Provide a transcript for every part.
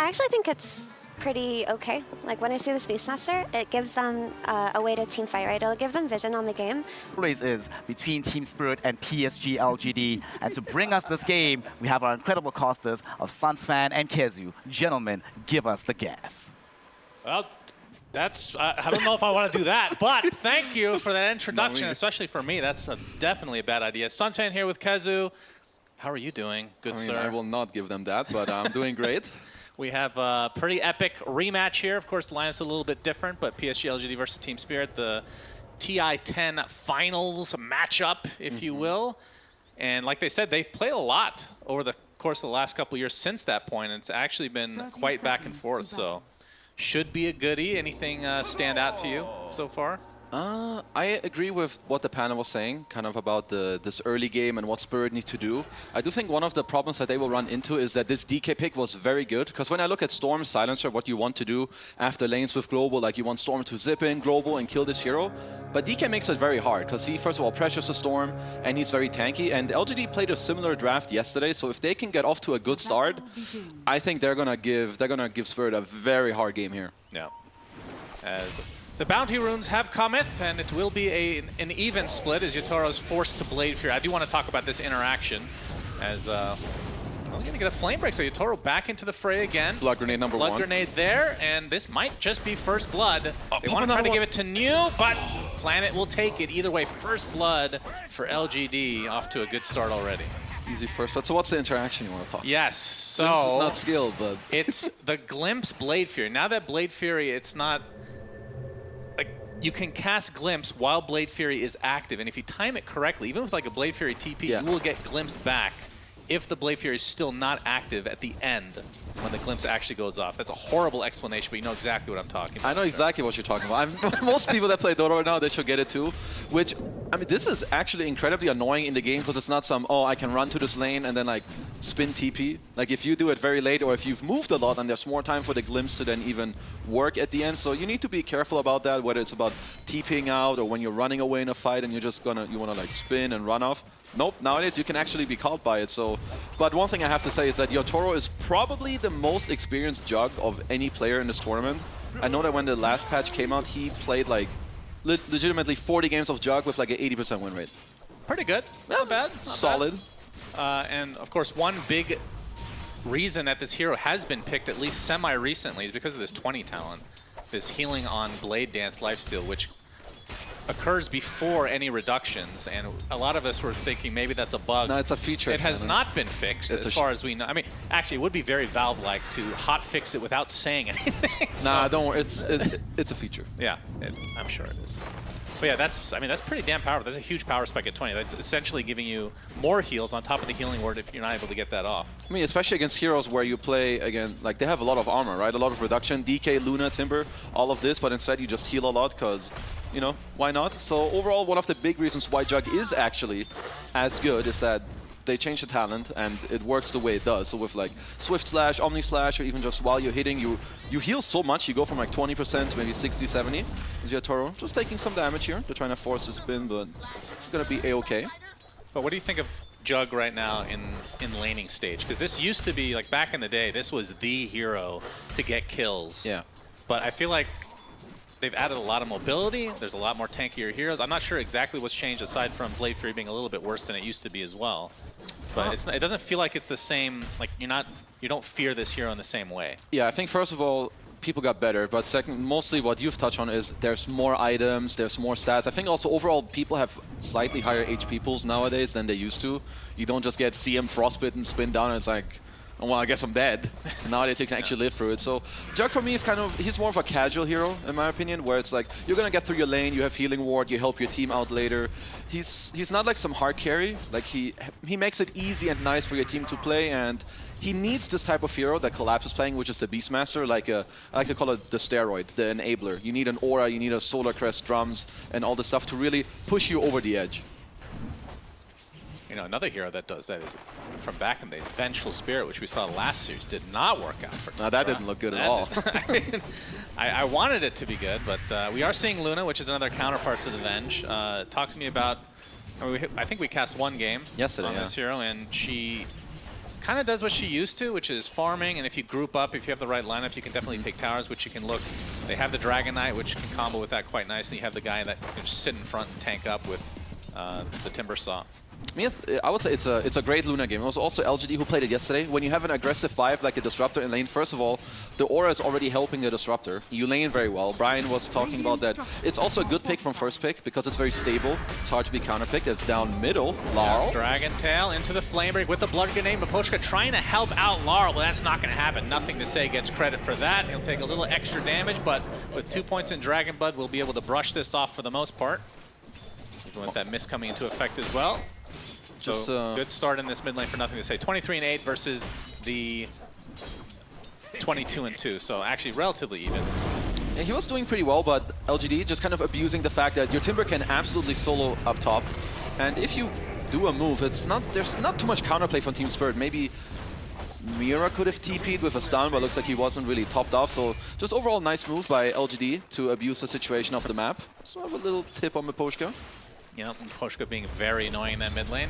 I actually think it's pretty okay. Like when I see the Space Master, it gives them a way to team fight, right? It'll give them vision on the game. Race is between Team Spirit and PSG.LDG. And to bring us this game, we have our incredible casters of Sunsfan and Kezu. Gentlemen, give us the gas. Well, that's, I don't know if I want to do that, but thank you for that introduction, especially for me. That's definitely a bad idea. Sunsfan here with Kezu. How are you doing, good sir? I will not give them that, but I'm doing great. We have a pretty epic rematch here. Of course, the lineup's a little bit different, but PSG.LDG versus Team Spirit, the TI-10 finals matchup, if you will. And like they said, they've played a lot over the course of the last couple of years since that point, and it's actually been quite back and forth. So should be a goodie. Anything stand out to you so far? I agree with what the panel was saying, kind of about this early game and what Spirit needs to do. I do think one of the problems that they will run into is that this DK pick was very good, because when I look at Storm's Silencer, what you want to do after lanes with Global, like you want Storm to zip in Global and kill this hero, but DK makes it very hard, because he, first of all, pressures the Storm, and he's very tanky, and LGD played a similar draft yesterday, so if they can get off to a good start, I think they're gonna give Spirit a very hard game here. Yeah. As the bounty runes have cometh, and it will be an even split as Yotoro's forced to Blade Fury. I do want to talk about this interaction as we're going to get a flame break. So Yotoro back into the fray again. Blood grenade number one. Blood grenade there, and this might just be first blood. They want to try to give it to New, but Planet will take it. Either way, first blood for LGD, off to a good start already. Easy first blood. So what's the interaction you want to talk? Yes, so Glimpse is not skilled, but it's the Glimpse Blade Fury. Now that Blade Fury, it's not like you can cast Glimpse while Blade Fury is active, and if you time it correctly, even with like a Blade Fury TP, you will get Glimpse back if the Blade Fury is still not active at the end when the Glimpse actually goes off. That's a horrible explanation, but you know exactly what I'm talking about. I know exactly what you're talking about. Most people that play Dota right now, they should get it too. Which, I mean, this is actually incredibly annoying in the game because it's not some, oh, I can run to this lane and then like spin TP. Like if you do it very late or if you've moved a lot and there's more time for the Glimpse to then even work at the end. So you need to be careful about that, whether it's about TPing out or when you're running away in a fight and you want to like spin and run off. Nope, nowadays you can actually be caught by it. So, but one thing I have to say is that Yotoro is probably the most experienced Jug of any player in this tournament. I know that when the last patch came out, he played like legitimately 40 games of Jug with like an 80% win rate. Pretty good, not bad. Not solid. Bad. And of course, one big reason that this hero has been picked, at least semi-recently, is because of this 20 talent. This healing on Blade Dance lifesteal, which occurs before any reductions, and a lot of us were thinking maybe that's a bug. No, it's a feature. It has not been fixed as far as we know. I mean, actually, it would be very Valve-like to hot fix it without saying anything. So, nah, don't worry. It's a feature. Yeah, I'm sure it is. But yeah, that's pretty damn powerful. That's a huge power spike at 20. That's essentially giving you more heals on top of the healing ward if you're not able to get that off. I mean, especially against heroes where you play, again, like they have a lot of armor, right? A lot of reduction, DK, Luna, Timber, all of this, but instead you just heal a lot because, you know, why not? So overall, one of the big reasons why Jug is actually as good is that they changed the talent and it works the way it does. So with like Swift Slash, Omni Slash, or even just while you're hitting, you heal so much. You go from like 20% to maybe 60, 70. Is Yotoro just taking some damage here? They're trying to force the spin, but it's going to be A-okay. But what do you think of Jug right now in laning stage? Because this used to be, like back in the day, this was the hero to get kills. Yeah. But I feel like they've added a lot of mobility. There's a lot more tankier heroes. I'm not sure exactly what's changed aside from Blade Fury being a little bit worse than it used to be as well. But it doesn't feel like it's the same, like you don't fear this hero in the same way. Yeah, I think first of all, people got better, but second, mostly what you've touched on is there's more items, there's more stats. I think also overall people have slightly higher HP pools nowadays than they used to. You don't just get CM Frostbite and spin down and it's like, oh, well, I guess I'm dead. Nowadays you can actually live through it. So Jug for me is he's more of a casual hero in my opinion, where it's like you're gonna get through your lane, you have healing ward, you help your team out later. He's not like some hard carry. Like he makes it easy and nice for your team to play, and he needs this type of hero that Collapse is playing, which is the Beastmaster, like I like to call it the steroid, the enabler. You need an aura, you need a Solar Crest drums, and all this stuff to really push you over the edge. You know, another hero that does that is from back in the days, Vengeful Spirit, which we saw last series, did not work out for No, that didn't look good at all. I wanted it to be good, but we are seeing Luna, which is another counterpart to the Venge. Talk to me about, I think we cast one game yesterday on this hero, and she kind of does what she used to, which is farming, and if you group up, if you have the right lineup, you can definitely take towers, which you can look. They have the Dragon Knight, which can combo with that quite nicely. You have the guy that can just sit in front and tank up with the Timber Saw. I would say it's a great Luna game. It was also LGD who played it yesterday. When you have an aggressive 5 like the Disruptor in lane, first of all, the aura is already helping the Disruptor. You lane very well. Brian was talking about that. It's also a good pick from first pick because it's very stable. It's hard to be counterpicked. It's down middle. Laurel. Dragon Tail into the Flame Break with the Blood Grenade. Miposhka trying to help out Laurel, but that's not going to happen. Nothing to say gets credit for that. He'll take a little extra damage, but with 2 points in Dragon Blood, we'll be able to brush this off for the most part. Even with that miss coming into effect as well. So good start in this mid lane for Nothing to Say. 23-8 versus the 22-2. So actually relatively even. Yeah, he was doing pretty well, but LGD just kind of abusing the fact that your Timber can absolutely solo up top. And if you do a move, there's not too much counterplay from Team Spirit. Maybe Mira could have TP'd with a stun, but looks like he wasn't really topped off. So just overall nice move by LGD to abuse the situation of the map. So I have a little tip on Miposhka. Yeah, Miposhka being very annoying in that mid lane.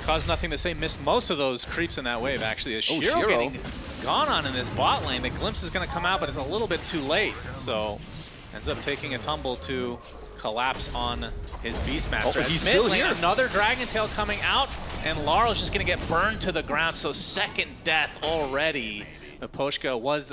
Caused Nothing to Say missed most of those creeps in that wave, actually. As Shiro getting gone on in this bot lane. The glimpse is going to come out, but it's a little bit too late. So ends up taking a tumble to collapse on his Beastmaster. He's still here. Another Dragon Tail coming out, and Laurel's just going to get burned to the ground. So second death already. Miposhka was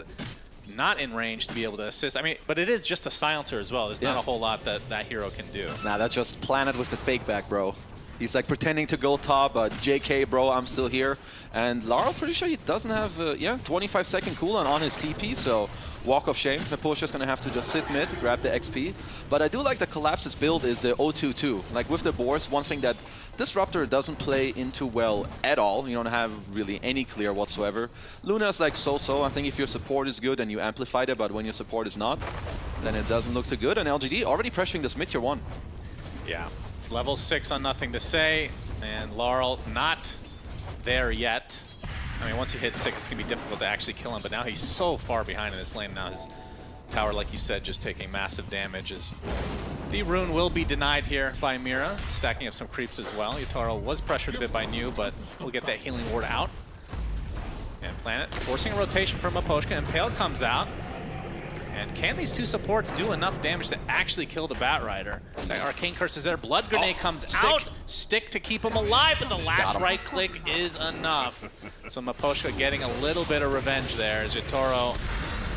not in range to be able to assist. I mean, but it is just a silencer as well. There's not a whole lot that that hero can do. Nah, that's just Planet with the fake back, bro. He's like pretending to go top, but JK, bro, I'm still here. And Laurel, pretty sure he doesn't have, 25-second cooldown on his TP, so walk of shame. Miposhka's gonna have to just sit mid, grab the XP. But I do like the Collapse's build is the 0-2-2. Like with the Boars, one thing that Disruptor doesn't play into well at all. You don't have really any clear whatsoever. Luna's like so-so. I think if your support is good and you amplify it, but when your support is not, then it doesn't look too good. And LGD already pressuring this mid tier 1. Yeah. Level 6 on Nothing to Say, and Laurel not there yet. I mean, once you hit 6, it's going to be difficult to actually kill him, but now he's so far behind in this lane. Now his tower, like you said, just taking massive damage. The rune will be denied here by Mira, stacking up some creeps as well. Yutaro was pressured a bit by New, but we'll get that healing ward out. And Planet forcing a rotation from Miposhka, and Pale comes out. And can these two supports do enough damage to actually kill the Batrider? The Arcane Curse is there. Blood Grenade comes out. Stick to keep him alive, but the last right click is enough. So Miposhka getting a little bit of revenge there as Yutaro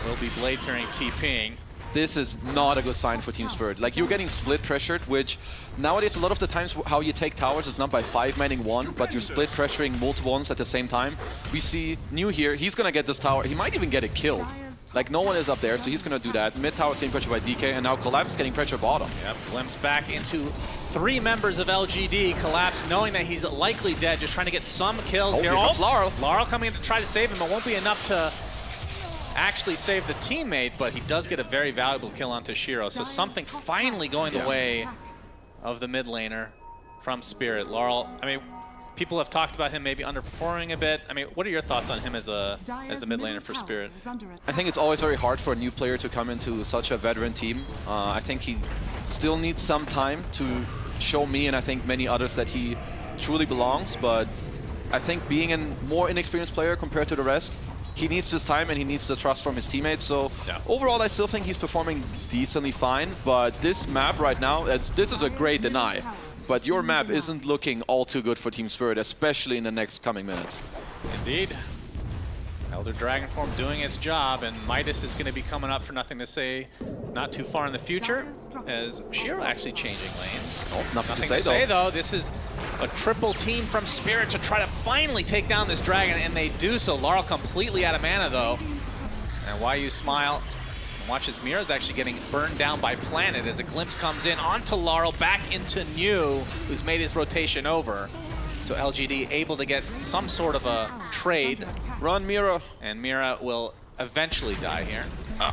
will be Blade Fearing TPing. This is not a good sign for Team Spirit. Like, you're getting split pressured, which nowadays a lot of the times how you take towers is not by 5-manning one, but you're split pressuring multiple ones at the same time. We see New here, he's gonna get this tower. He might even get it killed. Like, no one is up there, so he's gonna do that. Mid tower is getting pressured by DK, and now Collapse is getting pressure bottom. Yep, glimpse back into 3 members of LGD. Collapse knowing that he's likely dead, just trying to get some kills here. Here comes Laurel. Laurel coming in to try to save him. It won't be enough to actually save the teammate, but he does get a very valuable kill onto Shiro. So something finally going the way of the mid laner from Spirit. Laurel, I mean, people have talked about him maybe underperforming a bit. I mean, what are your thoughts on him as the mid laner for Spirit? I think it's always very hard for a new player to come into such a veteran team. I think he still needs some time to show me and I think many others that he truly belongs, but I think being a more inexperienced player compared to the rest, he needs this time and he needs the trust from his teammates. So overall, I still think he's performing decently fine. But this map right now, this is a great deny. But your map isn't looking all too good for Team Spirit, especially in the next coming minutes. Indeed. Elder Dragon Form doing its job, and Midas is going to be coming up for Nothing to Say not too far in the future, as Shiro actually changing lanes. Nothing to say though. This is a triple team from Spirit to try to finally take down this dragon, and they do so. Laurel completely out of mana though. And why you smile? Watch as Mira's actually getting burned down by Planet as a glimpse comes in onto Laurel, back into New, who's made his rotation over. So LGD able to get some sort of a trade. Run, Mira. And Mira will eventually die here. So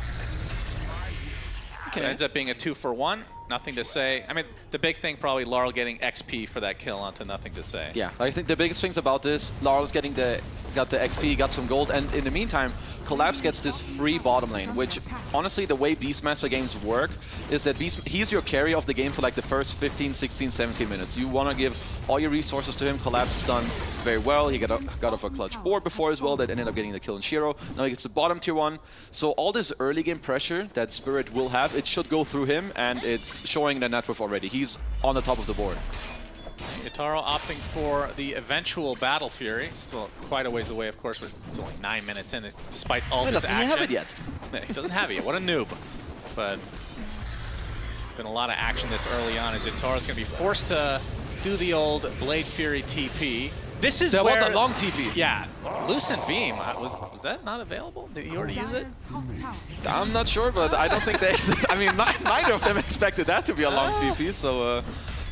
it ends up being a 2-for-1. Nothing to Say. I mean, the big thing probably Laurel getting XP for that kill onto Nothing to Say. Yeah, I think the biggest things about this, Laurel's getting the got the XP, got some gold, and in the meantime, Collapse gets this free bottom lane, which honestly, the way Beastmaster games work is that he's your carry of the game for like the first 15, 16, 17 minutes. You want to give all your resources to him. Collapse has done very well. He got off a clutch board before as well that ended up getting the kill in Shiro. Now he gets the bottom tier 1. So all this early game pressure that Spirit will have, it should go through him, and it's showing the net worth already. He's on the top of the board. Yatoro opting for the eventual Battle Fury. Still quite a ways away, of course, but it's only 9 minutes in, despite all this action. He doesn't have it yet. He doesn't have it yet. What a noob. But been a lot of action this early on as Yatoro's going to be forced to do the old Blade Fury TP. This is there where... was a long TP. Yeah. Lucent Beam. Was that not available? Did he already use it? I'm not sure, but I don't think they... I mean, neither of them expected that to be a long TP, so...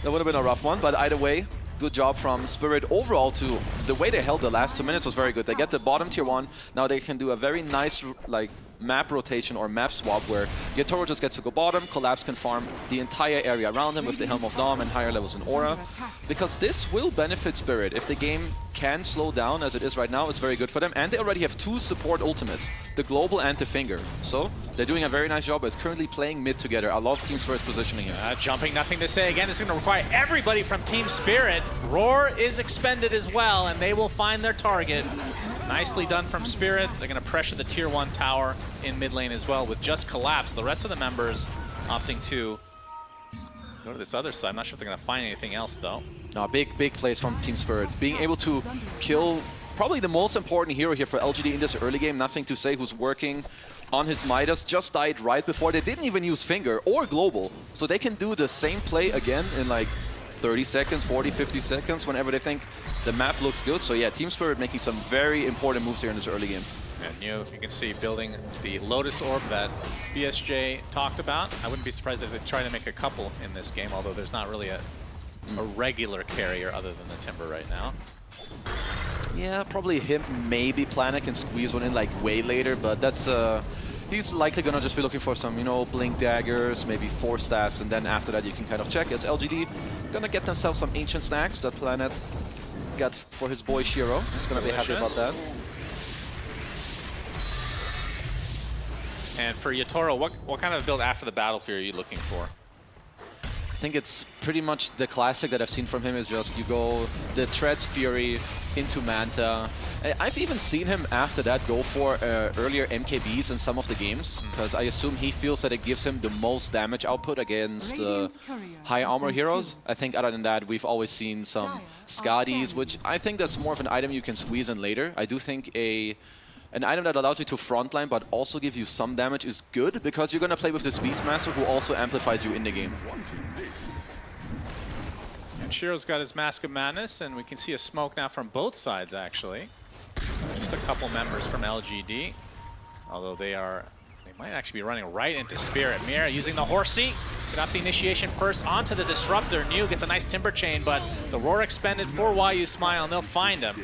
that would have been a rough one, but either way, good job from Spirit. Overall, too, the way they held the last 2 minutes was very good. They get the bottom tier 1. Now they can do a very nice, like, map rotation or map swap where Yatoro just gets to go bottom, Collapse can farm the entire area around him with the Helm of Dom and higher levels in Aura. Because this will benefit Spirit. If the game can slow down as it is right now, it's very good for them. And they already have 2 support ultimates, the Global and the Finger. So they're doing a very nice job at currently playing mid together. I love Team Spirit's positioning here. Jumping, nothing to say. Again, it's going to require everybody from Team Spirit. Roar is expended as well, and they will find their target. Nicely done from Spirit. They're going to pressure the tier 1 tower in mid lane as well with just Collapse. The rest of the members opting to go to this other side. I'm not sure if they're going to find anything else, though. No, big plays from Team Spirit. Being able to kill probably the most important hero here for LGD in this early game, nothing to say, who's working on his Midas, just died right before. They didn't even use Finger or Global, so they can do the same play again in like 30 seconds, 40, 50 seconds, whenever they think the map looks good. So yeah, Team Spirit making some very important moves here in this early game. And you can see building the Lotus Orb that BSJ talked about. I wouldn't be surprised if they try to make a couple in this game, although there's not really a regular carrier other than the Timber right now. Yeah, probably him, maybe Planet can squeeze one in like way later, but that's he's likely gonna just be looking for some, you know, Blink Daggers, maybe 4 staffs, and then after that you can kind of check as LGD gonna get themselves some ancient snacks that Planet got for his boy Shiro. He's gonna be happy about that. And for Yatoro, what kind of build after the Battle Fury are you looking for? I think it's pretty much the classic that I've seen from him is just you go the Treads Fury into Manta. I've even seen him after that go for earlier MKBs in some of the games, because I assume he feels that it gives him the most damage output against high armor heroes. I think other than that, we've always seen some Skadis, which I think that's more of an item you can squeeze in later. I do think an item that allows you to frontline but also give you some damage is good, because you're going to play with this Beastmaster who also amplifies you in the game. And Shiro's got his Mask of Madness, and we can see a smoke now from both sides, actually. Just a couple members from LGD, although they might actually be running right into Spirit. Mira using the Horsey, get off the initiation first onto the Disruptor. New gets a nice Timber Chain, but the Roar expended for YU Smile, and they'll find him.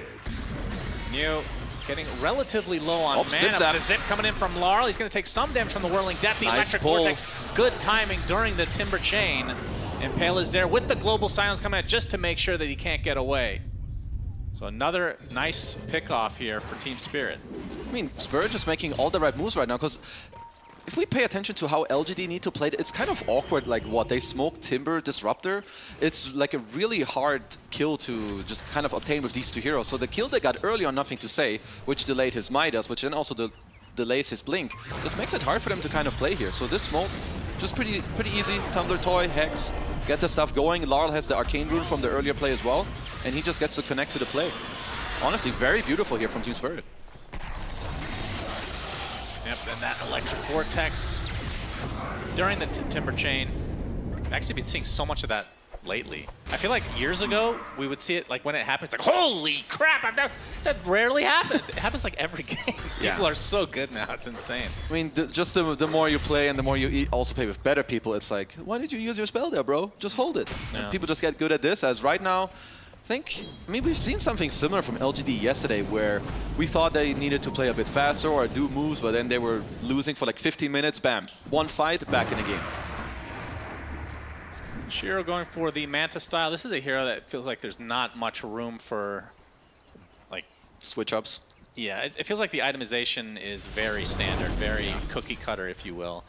New getting relatively low on mana. The zip coming in from Larl. He's going to take some damage from the Whirling Death. The Electric Vortex, good timing during the Timber Chain. And Pale is there with the Global Silence coming out just to make sure that he can't get away. So another nice pick-off here for Team Spirit. I mean, Spirit is making all the right moves right now, because if we pay attention to how LGD need to play it, it's kind of awkward, like what they smoke Timber Disruptor. It's like a really hard kill to just kind of obtain with these 2 heroes. So the kill they got early on, nothing to say, which delayed his Midas, which then also delays his Blink, just makes it hard for them to kind of play here. So this smoke, just pretty easy. Tumbler Toy, Hex, get the stuff going. Larl has the Arcane Rune from the earlier play as well, and he just gets to connect to the play. Honestly, very beautiful here from Team Spirit. Yep, and that Electric Vortex during the Timber Chain. I've actually been seeing so much of that lately. I feel like years ago, we would see it like when it happens, like, holy crap, that rarely happens. It happens like every game. People are so good now, it's insane. I mean, just the more you play and the more you also play with better people, it's like, why did you use your spell there, bro? Just hold it. Yeah. People just get good at this, as right now, I mean, we've seen something similar from LGD yesterday where we thought they needed to play a bit faster or do moves, but then they were losing for like 15 minutes, bam. One fight, back in the game. Shiro going for the Manta style. This is a hero that feels like there's not much room for like switch ups. Yeah, it feels like the itemization is very standard, very cookie cutter, if you will.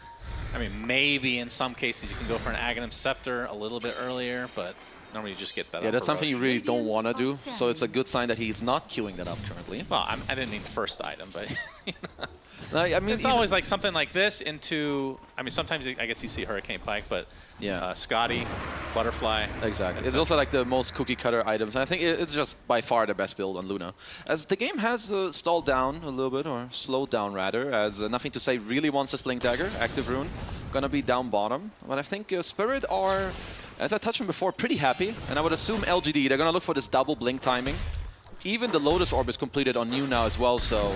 I mean, maybe in some cases you can go for an Aghanim Scepter a little bit earlier, but normally you just get that. Yeah, that's something you really don't want to do. So it's a good sign that he's not queuing that up currently. Well, I didn't mean first item, but you know. No, I mean, it's always like something like this into. I mean, sometimes I guess you see Hurricane Pike, but yeah, Scotty, Butterfly. Exactly. It's also like the most cookie cutter items. And I think it's just by far the best build on Luna. As the game has stalled down a little bit, or slowed down rather, as Nothing to Say really wants this Blink Dagger, active rune, gonna be down bottom. But I think Spirit are, as I touched on before, pretty happy. And I would assume LGD, they're gonna look for this double blink timing. Even the Lotus Orb is completed on New now as well, so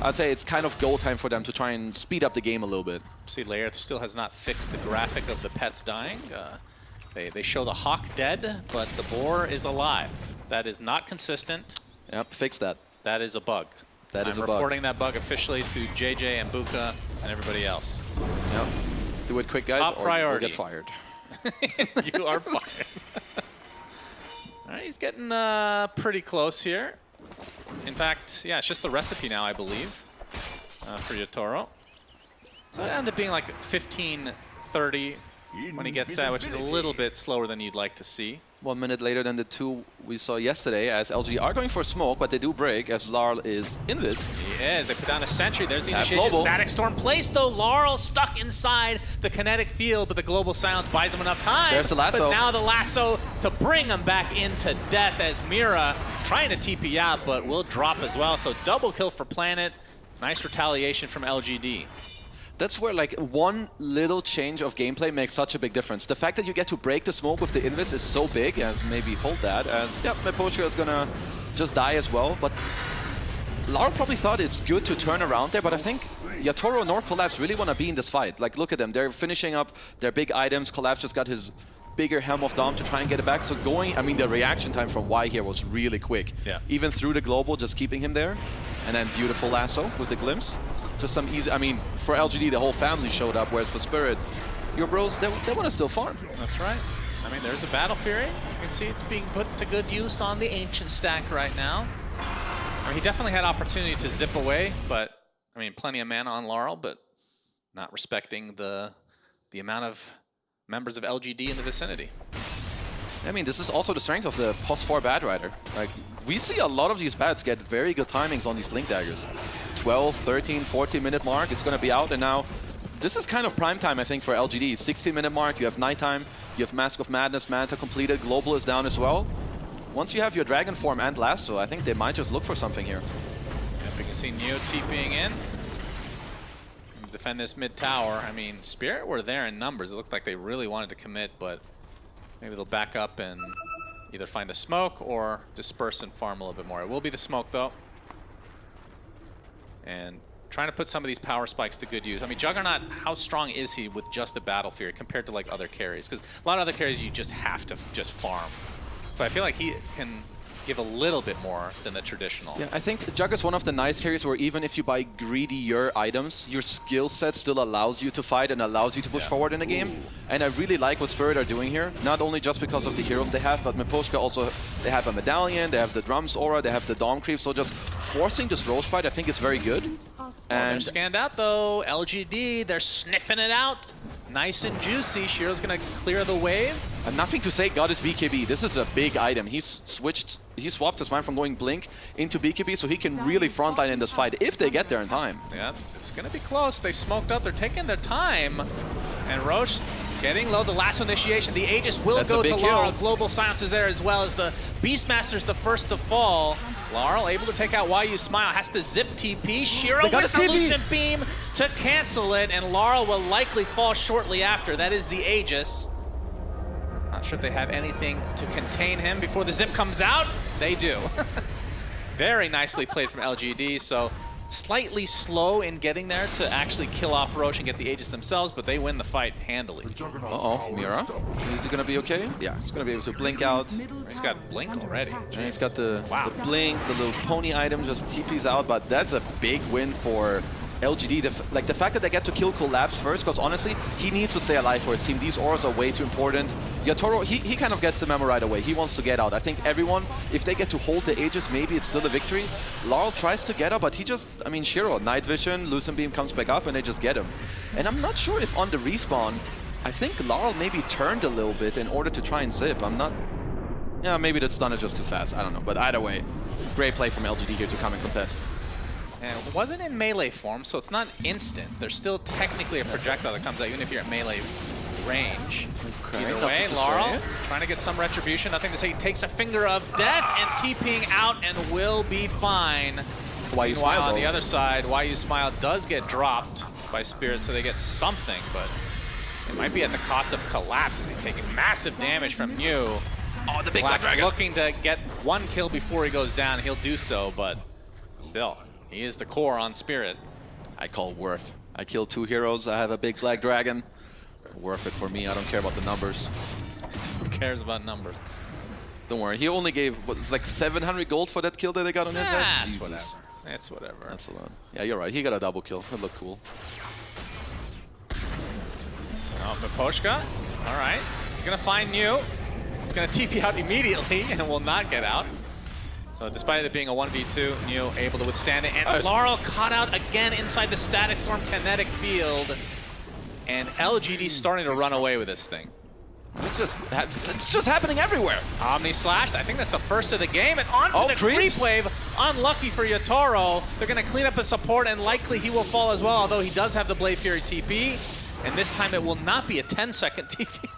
I'd say it's kind of go time for them to try and speed up the game a little bit. See, Laird still has not fixed the graphic of the pets dying. They show the hawk dead, but the boar is alive. That is not consistent. Yep, fix that. That is a bug. That is a bug. I'm reporting that bug officially to JJ and Buka and everybody else. Yep. Do it quick, guys, Top priority. or you'll get fired. You are fired. All right, he's getting pretty close here. In fact, yeah, it's just the recipe now, I believe, for Yatoro. So it ended up being like 15-30 when he gets that, which is a little bit slower than you'd like to see. 1 minute later than the two we saw yesterday, as LG are going for smoke, but they do break as Larl is invis. He is. They put down a sentry. There's the Have initiation. global. Static Storm placed, though. Laurel stuck inside the kinetic field, but the global silence buys him enough time. There's the lasso. But now the lasso to bring him back into death as Mira trying to TP out, but will drop as well. So double kill for Planet. Nice retaliation from LGD. That's where like one little change of gameplay makes such a big difference. The fact that you get to break the smoke with the invis is so big, as maybe hold that, as yep, Miposhka is gonna just die as well. But Lara probably thought it's good to turn around there, but I think Yatoro nor Collapse really want to be in this fight. Like, look at them, they're finishing up their big items. Collapse just got his bigger Helm of Dom to try and get it back. So going, I mean, the reaction time from Y here was really quick. Yeah. Even through the global, just keeping him there. And then beautiful lasso with the glimpse. Just some easy, I mean, for LGD, the whole family showed up, whereas for Spirit, your bros, they want to still farm. That's right. I mean, there's a Battle Fury. You can see it's being put to good use on the Ancient stack right now. I mean, he definitely had opportunity to zip away, but, I mean, plenty of mana on Laurel, but not respecting the amount of members of LGD in the vicinity. I mean, this is also the strength of the +4 Bad Rider. Like, we see a lot of these Bads get very good timings on these Blink Daggers. 12, 13, 14-minute mark, it's going to be out, and now this is kind of prime time, I think, for LGD. 16-minute mark, you have Nighttime, you have Mask of Madness, Manta completed, Global is down as well. Once you have your Dragon form and Lasso, I think they might just look for something here. Yep, you can see Neo TPing in. Defend this mid tower. I mean, Spirit were there in numbers. It looked like they really wanted to commit, but maybe they'll back up and either find a smoke or disperse and farm a little bit more. It will be the smoke, though. And trying to put some of these power spikes to good use. I mean, Juggernaut, how strong is he with just a Battle Fury compared to like other carries? Because a lot of other carries you just have to just farm. But I feel like he can give a little bit more than the traditional. Yeah, I think Jug is one of the nice carries where even if you buy greedier items, your skill set still allows you to fight and allows you to push forward in the game. And I really like what Spirit are doing here, not only just because of the heroes they have, but Miposhka also, they have a Medallion, they have the Drums Aura, they have the Dom Creep, so just forcing this Roche fight I think is very good. And they're scanned out though, LGD, they're sniffing it out. Nice and juicy, Shiro's gonna clear the wave. And Nothing to Say got his BKB, this is a big item. He swapped his mind from going Blink into BKB, so he can really frontline in this fight if they get there in time. Yeah, it's gonna be close. They smoked up, they're taking their time. And Roche getting low, the lasso initiation. The Aegis will go to Laurel. Global silence is there as well as the Beastmaster's the first to fall. Laurel able to take out YU Smile, has to zip TP. Shiro with the Lucent Beam to cancel it, and Laurel will likely fall shortly after. That is the Aegis. Not sure if they have anything to contain him before the zip comes out. They do. Very nicely played from LGD, so slightly slow in getting there to actually kill off Roche and get the Aegis themselves, but they win the fight handily. Uh-oh, Mira. Is he gonna be okay? Yeah, he's gonna be able to blink out. He's got Blink already. And he's got the blink, the little pony item just TPs out, but that's a big win for LGD, the fact that they get to kill Collapse first, because honestly, he needs to stay alive for his team. These auras are way too important. Yatoro, he kind of gets the memo right away. He wants to get out. I think everyone, if they get to hold the Aegis, maybe it's still a victory. Laurel tries to get out, but he just, I mean, Shiro, Night Vision, Lucent Beam comes back up, and they just get him. And I'm not sure if on the respawn, I think Laurel maybe turned a little bit in order to try and zip. I'm not... Yeah, maybe that stun is just too fast. I don't know. But either way, great play from LGD here to come and contest. And it wasn't in melee form, so it's not instant. There's still technically a projectile that comes out, even if you're at melee range. Okay. Either way, Laurel trying to get some retribution. Nothing to say. He takes a finger of death and TPing out and will be fine. Why you smile, on though? the other side, Why You Smile does get dropped by Spirit, so they get something, but it might be at the cost of Collapse as he's taking massive damage from Mew. Oh, the big Black Black Dragon. looking to get one kill before he goes down. He'll do so, but still, he is the core on Spirit. I call worth. I killed 2 heroes. I have a big Black Dragon. Worth it for me. I don't care about the numbers. Who cares about numbers? Don't worry. He only gave, what, it's like 700 gold for that kill that they got on his head? That's Jesus. whatever. That's whatever. That's a lot. Yeah, you're right. He got a double kill. That looked cool. Oh, Miposhka. All right. He's going to find Mew. He's going to TP out immediately and will not get out. So despite it being a 1v2, Mew able to withstand it. And Laurel caught out again inside the Static Storm kinetic field. And LGD starting to run away with this thing. It's just happening everywhere. Omni Slash, I think that's the first of the game. And onto Oh, the creeps. creep wave. Unlucky for Yatoro. They're going to clean up his support, and likely he will fall as well, although he does have the Blade Fury TP. And this time it will not be a 10-second TP.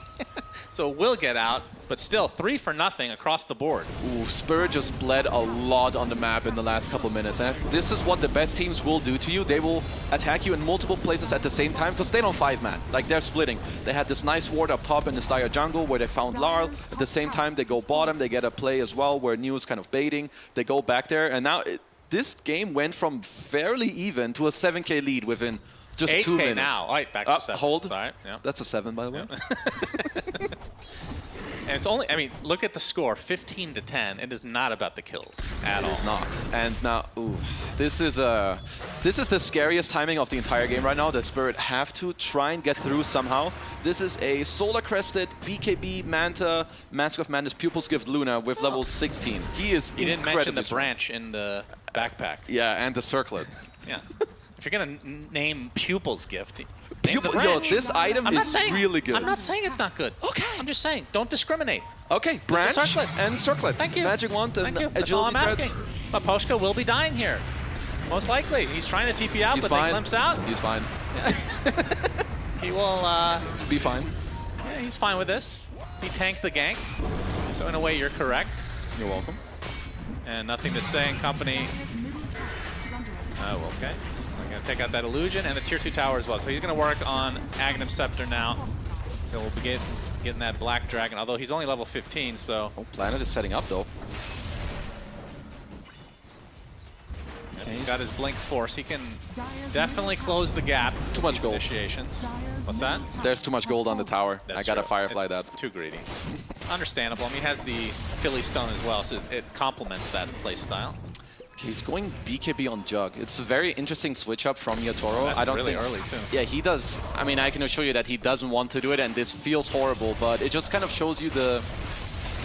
So will get out, but still 3 for nothing across the board. Ooh, Spirit just bled a lot on the map in the last couple minutes. And this is what the best teams will do to you. They will attack you in multiple places at the same time because they don't 5-man. Like, they're splitting. They had this nice ward up top in the Dire jungle where they found Larl. At the same time, they go bottom. They get a play as well where New is kind of baiting. They go back there. And now this game went from fairly even to a 7K lead within just 8K 2 minutes. now. All right, back to 7. Hold. Sorry. Yeah. That's a 7, by the way. And it's only, I mean, look at the score, 15-10. It is not about the kills at all. It's not. And now, ooh, this is the scariest timing of the entire game right now, that Spirit have to try and get through somehow. This is a Solar-crested BKB Manta Mask of Madness Pupil's Gift Luna with level 16. He is You didn't mention the strong. branch in the backpack. Yeah, and the circlet. Yeah. If you're going to name Pupil's Gift, name the Pupil, yo, branch. this item I'm not is saying, really good. I'm not saying it's not good. Okay. I'm just saying, don't discriminate. Okay, branch circlet. and circlet. Thank you. Magic wand and Thank you. That's all I'm agility asking. threads. But Poshka will be dying here. Most likely. He's trying to TP out, He's but fine. they glimpse out. He's fine. He will, Be fine. yeah, he's fine with this. He tanked the gank. So in a way, you're correct. You're welcome. And nothing to say in company. Oh, okay. I'm going to take out that illusion and the tier 2 tower as well. So he's going to work on Aghanim Scepter now. So we'll be getting that Black Dragon, although he's only level 15, so... Oh, Planet is setting up, though. He's got his Blink Force. He can definitely close the gap. Too much these gold. Initiations. What's that? There's too much gold on the tower. That's I gotta true. Firefly It's that. too greedy. Understandable. I mean, he has the Philly Stone as well, so it complements that play style. He's going BKB on Jug. It's a very interesting switch up from Yatoro. That's I don't really think early, too. Yeah, he does. I mean, I can assure you that he doesn't want to do it, and this feels horrible, but it just kind of shows you the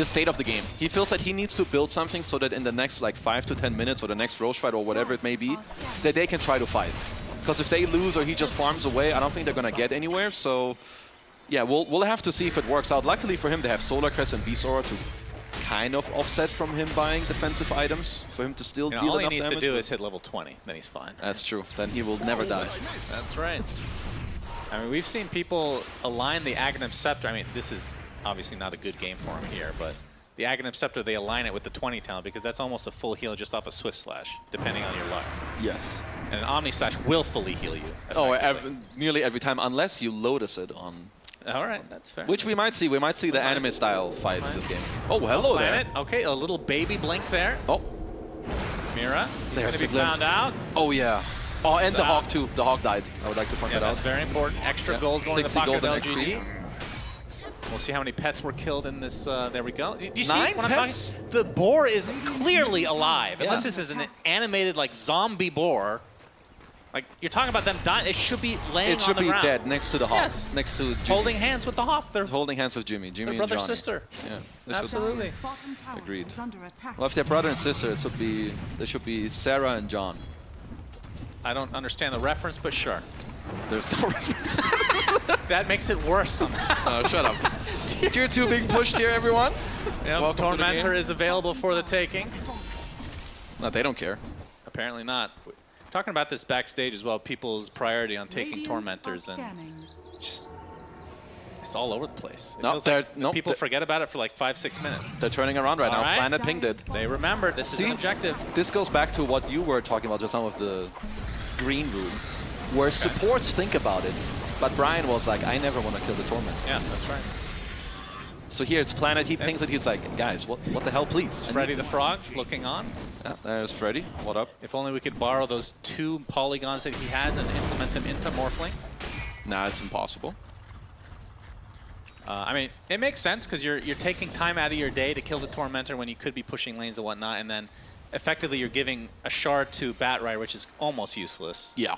state of the game. He feels that he needs to build something so that in the next like 5 to 10 minutes or the next Roche fight or whatever it may be, that they can try to fight. Because if they lose or he just farms away, I don't think they're going to get anywhere. So yeah, we'll have to see if it works out. Luckily for him, they have Solar Crest and Visora to kind of offset from him buying defensive items for him to still deal All he enough needs damage. to do is hit level 20, then he's fine. That's true. Then he will never die. That's right. I mean, we've seen people align the Aghanim Scepter. I mean, this is obviously not a good game for him here, but the Aghanim Scepter, they align it with the 20 talent because that's almost a full heal just off a Swift Slash, depending on your luck. Yes. And an Omni Slash will fully heal you. Oh, effectively. nearly every time, unless you Lotus it on. All right, that's fair. Which we might see. We might see the anime style fight in this game. Oh, hello Planet. there. Okay, a little baby blink there. Oh, Mira, he's going There's to be the glimpse. found out. oh yeah. Oh, and the out. Hawk too. The Hawk died. I would like to point Yeah, that that's out. very important. Extra Yeah. gold going to the 60 pocket of gold and LGD. We'll see how many pets were killed in this. There we go. Do you see 9 what I'm pets? talking? The boar is clearly alive. Yeah. Unless this is an animated like zombie boar. Like, you're talking about them dying. It should be laying It should on the be ground. dead next to the Hawk. Yes. Next to Jimmy. Holding hands with the Hawk. They're Holding hands with Jimmy. Jimmy and brother Johnny. sister. Yeah. They should- Absolutely. Agreed. Well, if they're brother and sister, it should be they should be Sarah and John. I don't understand the reference, but sure. There's no reference. That makes it worse somehow. Oh, shut up. Tier 2 being pushed here, everyone. Yep, Welcome to the Tormentor game. is available for the taking. No, they don't care. Apparently not. Talking about this backstage as well, people's priority on taking Tormentors, and just, it's all over the place. It No, feels like no, people forget about it for like 5-6 minutes. They're turning around right All now. right. Planet Ping did. They remember this is an objective. This goes back to what you were talking about just now with the green room, where supports think about it, but Brian was like, I never want to kill the Torment. Yeah, that's right. So here it's Planet, he pings it, he's like, guys, what the hell, please? It's Freddy the Frog looking on. Yeah, there's Freddy. What up? If only we could borrow those 2 polygons that he has and implement them into Morphling. Nah, it's impossible. I mean, it makes sense because you're taking time out of your day to kill the Tormentor when you could be pushing lanes and whatnot, and then effectively you're giving a shard to Batrider, which is almost useless. Yeah.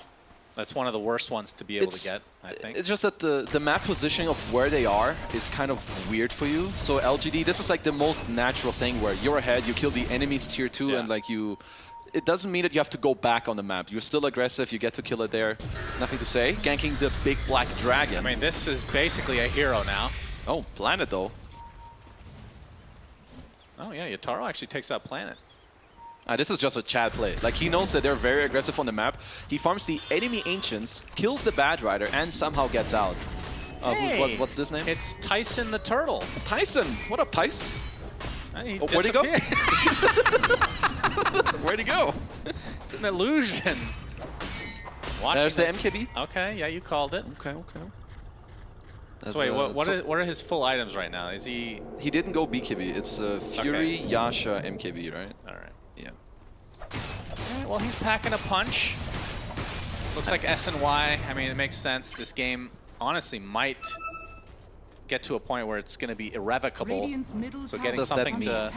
That's one of the worst ones to be able to get, I think. It's just that the map positioning of where they are is kind of weird for you. So LGD, this is like the most natural thing where you're ahead, you kill the enemy's tier 2, and like it doesn't mean that you have to go back on the map. You're still aggressive, you get to kill it there. Nothing to say. Ganking the big black dragon. I mean, this is basically a hero now. Oh, Planet though. Oh yeah, Yatoro actually takes out Planet. This is just a Chad play. Like, he knows that they're very aggressive on the map. He farms the enemy Ancients, kills the Batrider, and somehow gets out. Hey, what's this name? It's Tyson the Turtle. Tyson! What up, Tice? Where'd he go? disappeared. Where'd he go? It's an illusion. Watching There's the this. MKB. Okay, yeah, you called it. Okay. So wait, what are his full items right now? Is he... He didn't go BKB. It's Fury, Yasha, MKB, right? All right. Yeah. Alright, well, he's packing a punch. Looks like S and Y. I mean, it makes sense. This game, honestly, might get to a point where it's going to be irrevocable. So getting Does that something mean? to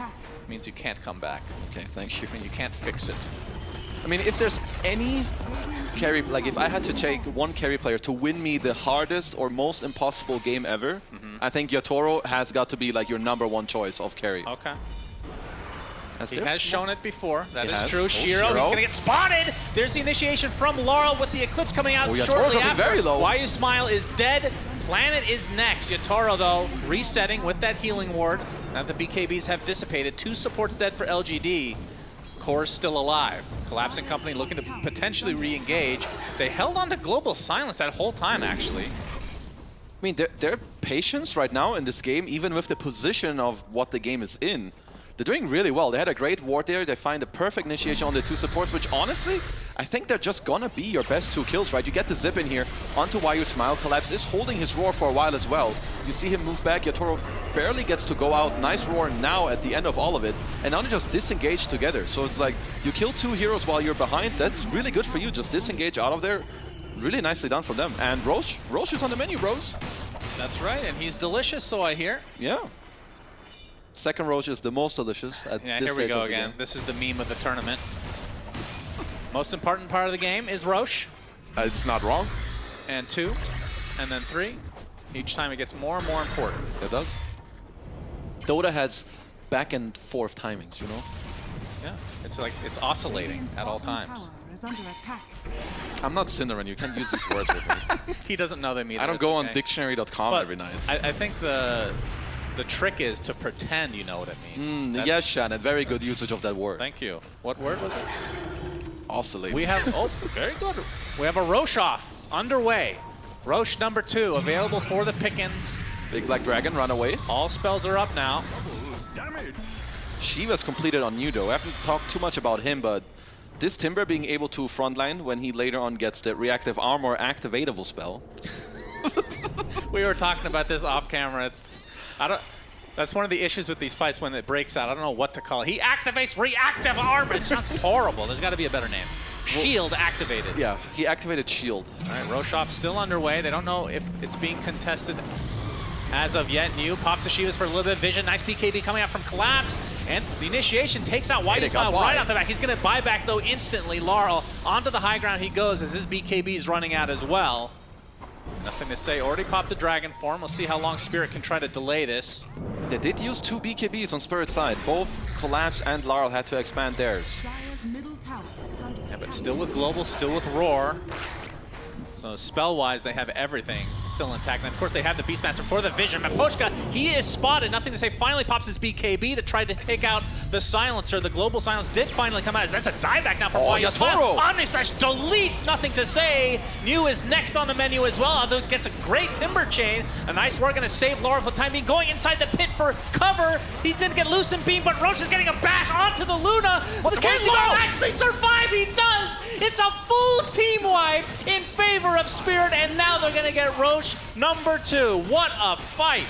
means you can't come back. Okay, thank you. I mean, you can't fix it. I mean, if there's any carry, like if I had to take one carry player to win me the hardest or most impossible game ever, I think Yatoro has got to be like your #1 choice of carry. Okay. As He there's has shown it before. That He is has. true. Oh, Shiro, he's Shiro. going to get spotted. There's the initiation from Laurel with the Eclipse coming out Oh, Yatoro shortly coming after. very low. Why You Smile is dead. Planet is next. Yatoro, though, resetting with that healing ward. Now the BKBs have dissipated. 2 supports dead for LGD. Core's still alive. Collapsing Company looking to potentially re-engage. They held on to Global Silence that whole time, actually. I mean, their patience right now in this game, even with the position of what the game is in, they're doing really well. They had a great ward there. They find the perfect initiation on the 2 supports, which honestly, I think they're just gonna be your best 2 kills, right? You get the zip in here onto Why You Smile. Collapse is holding his roar for a while as well. You see him move back. Yatoro barely gets to go out. Nice roar now at the end of all of it. And now they just disengage together. So it's like, you kill 2 heroes while you're behind. That's really good for you. Just disengage out of there. Really nicely done from them. And Roche is on the menu, bros. That's right, and he's delicious, so I hear. Yeah. Second Roche is the most delicious at Yeah, this here we stage go of the again. game. This is the meme of the tournament. Most important part of the game is Roche. It's not wrong. And 2, and then 3. Each time it gets more and more important. It does. Dota has back and forth timings, you know? Yeah, it's like it's oscillating at all times. I'm not Cinderin, you can't use these words with me. He doesn't know they mean. I don't it's go on okay. dictionary.com But every night. I think the trick is to pretend you know what it means. That's- Yes, Shannon, very good usage of that word. Thank you. What word was it? Oscillate. We have, oh, very good. We have a Roche off underway. Roche #2 available for the pickings. Big Black Dragon, run away. All spells are up now. Shiva's completed on Nudo. I haven't talked too much about him, but this Timber being able to frontline when he later on gets the reactive armor activatable spell. We were talking about this off camera. That's one of the issues with these fights when it breaks out. I don't know what to call it. He activates reactive armor. It sounds horrible. There's got to be a better name. Shield activated. Yeah, he activated Shield. All right, Roshoff still underway. They don't know if it's being contested as of yet. New pops the Shivas for a little bit of vision. Nice BKB coming out from Collapse. And the initiation takes out YU Smile right off the back. He's going to buy back, though, instantly. Laurel, onto the high ground he goes as his BKB is running out as well. Nothing to say. Already popped the Dragon Form. We'll see how long Spirit can try to delay this. They did use 2 BKBs on Spirit's side. Both Collapse and Laurel had to expand theirs. Yeah, but still with Global, still with Roar. So spell-wise, they have everything still intact. And of course, they have the Beastmaster for the vision. Mapochka, he is spotted. Nothing to say. Finally pops his BKB to try to take out the Silencer. The Global Silence did finally come out. That's a dieback now for YU Smile. Omnislash deletes. Nothing to say. New is next on the menu as well. Although gets a great Timber Chain. A nice work going to save Laura for the time being. Going inside the pit for cover. He didn't get Lucent Beam, but Roche is getting a bash onto the Luna. Can Laura actually survive? He does. It's a full team wipe in favor of Spirit, and now they're going to get Roche #2. What a fight.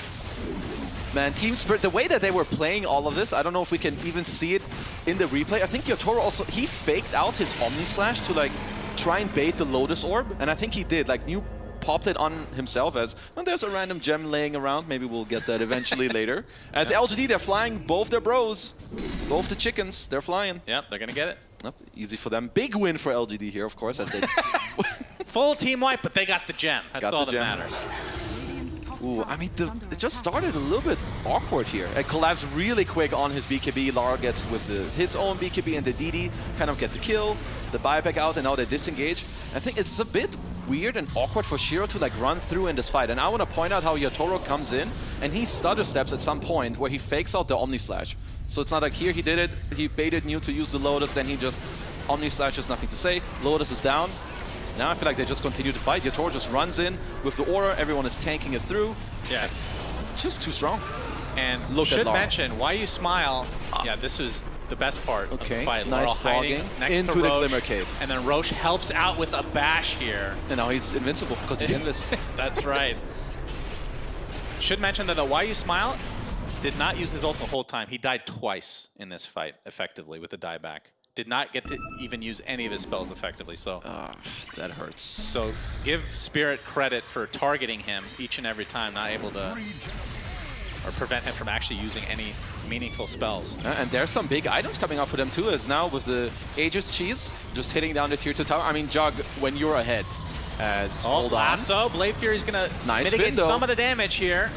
Man, Team Spirit, the way that they were playing all of this, I don't know if we can even see it in the replay. I think Yotaro also, he faked out his Omni Slash to like try and bait the Lotus Orb, and I think he did. Like, New popped it on himself as, well, there's a random gem laying around. Maybe we'll get that eventually later. As LGD, they're flying both their bros. Both the chickens, they're flying. Yep, they're going to get it. Yep, easy for them. Big win for LGD here, of course, as they... Full team wipe, but they got the gem. That's all that matters. Ooh, I mean, it just started a little bit awkward here. It collapsed really quick on his BKB. Lara gets with his own BKB, and the DD kind of get the kill, the buyback out, and now they disengage. I think it's a bit weird and awkward for Shiro to like run through in this fight. And I want to point out how Yotaro comes in, and he stutter steps at some point where he fakes out the Omni Slash. So it's not like here he did it, he baited New to use the Lotus, then he just Omni Slashes, nothing to say. Lotus is down. Now I feel like they just continue to fight. Yotaro just runs in with the aura, everyone is tanking it through. Yeah. Just too strong. And should mention, YU Smile, yeah, this is the best part of the fight. Nice Laurel hiding next into to the Roche, Glimmer Cave. And then Roche helps out with a bash here. And now he's invincible because he's invis. That's right. Should mention that the YU Smile did not use his ult the whole time. He died twice in this fight, effectively, with the dieback. Did not get to even use any of his spells effectively, so... that hurts. So give Spirit credit for targeting him each and every time, not able to... or prevent him from actually using any meaningful spells. And there's some big items coming up for them too, as now with the Aegis Cheese, just hitting down the tier 2 tower. I mean, Jug, when you're ahead, hold on. Lasso, Blade Fury's gonna mitigate some of the damage here.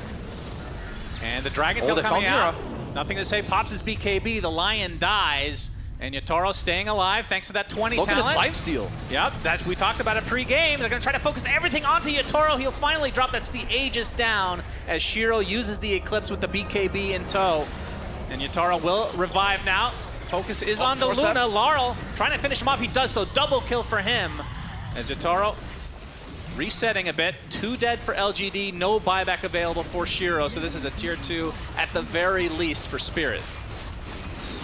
And the Dragon Tail coming out. Nothing to say, pops his BKB, the Lion dies. And Yotaro staying alive thanks to that 20 Look talent. at his lifesteal. Yep, we talked about it pre-game. They're going to try to focus everything onto Yotaro. He'll finally drop that's the Aegis down as Shiro uses the Eclipse with the BKB in tow. And Yotaro will revive now. Focus is on the Luna. Laurel trying to finish him off. He does so. Double kill for him as Yotaro resetting a bit. 2 dead for LGD. No buyback available for Shiro. So this is a tier 2 at the very least for Spirit.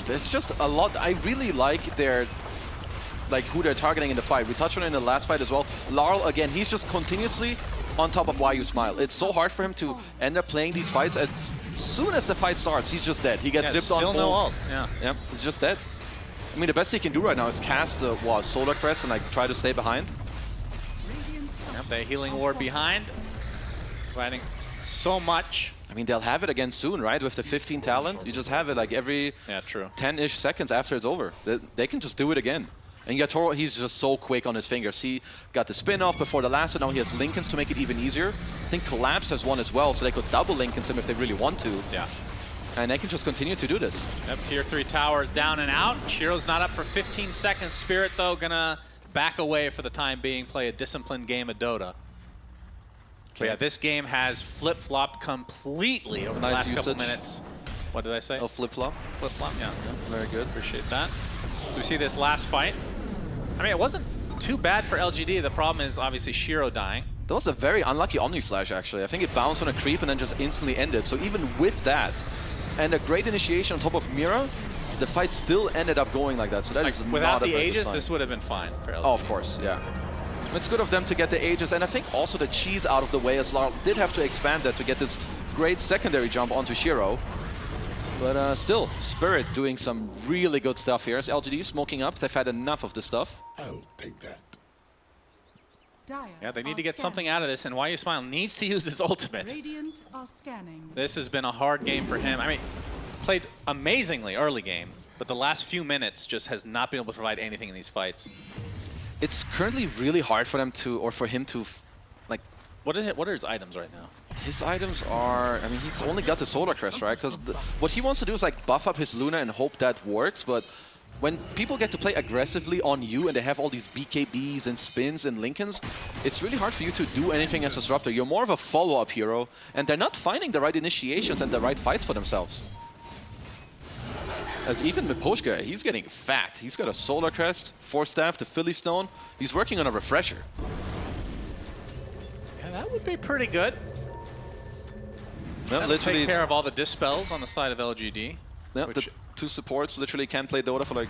There's just a lot. I really like who they're targeting in the fight. We touched on it in the last fight as well. Laurel, again, he's just continuously on top of YU Smile. It's so hard for him to end up playing these fights. As soon as the fight starts, he's just dead. He gets zipped on. Still no ult. Yeah. Yep, he's just dead. I mean, the best he can do right now is cast Solar Crest and like try to stay behind. Yep, the healing ward behind, providing so much. I mean, they'll have it again soon, right? With the 15 talent, you just have it like every 10-ish seconds after it's over. They can just do it again. And Yotaro, he's just so quick on his fingers. He got the spin-off before the last, and now he has Linken's to make it even easier. I think Collapse has one as well, so they could double Linken's him if they really want to. Yeah. And they can just continue to do this. Yep, tier 3 towers down and out. Shiro's not up for 15 seconds. Spirit, though, gonna back away for the time being, play a disciplined game of Dota. But yeah, this game has flip-flopped completely over the last couple minutes. What did I say? Oh, flip-flop? Flip-flop, yeah. Very good. Appreciate that. So we see this last fight. I mean, it wasn't too bad for LGD. The problem is obviously Shiro dying. That was a very unlucky Omni Slash, actually. I think it bounced on a creep and then just instantly ended. So even with that, and a great initiation on top of Mira, the fight still ended up going like that. So that is without not the a Aegis, this would have been fine for LGD. Oh, of course, yeah. It's good of them to get the Aegis, and I think also the cheese out of the way, as Laurel did have to expand that to get this great secondary jump onto Shiro. But still, Spirit doing some really good stuff here. As LGD smoking up, they've had enough of this stuff. I'll take that. Yeah, they need to get something out of this, and YU Smile needs to use his ultimate. This has been a hard game for him. I mean, played amazingly early game, but the last few minutes just has not been able to provide anything in these fights. It's currently really hard for them to, or for him to, like... What are his items right now? His items are, I mean, he's only got the Solar Crest, right? Because what he wants to do is like buff up his Luna and hope that works, but when people get to play aggressively on you and they have all these BKBs and spins and Lincolns, it's really hard for you to do anything as a Disruptor. You're more of a follow-up hero, and they're not finding the right initiations and the right fights for themselves. As even Miposhka, he's getting fat. He's got a Solar Crest, Force Staff, the Philly Stone. He's working on a Refresher. Yeah, that would be pretty good. Yeah, literally take care of all the dispels on the side of LGD. Yeah, the two supports literally can't play Dota for like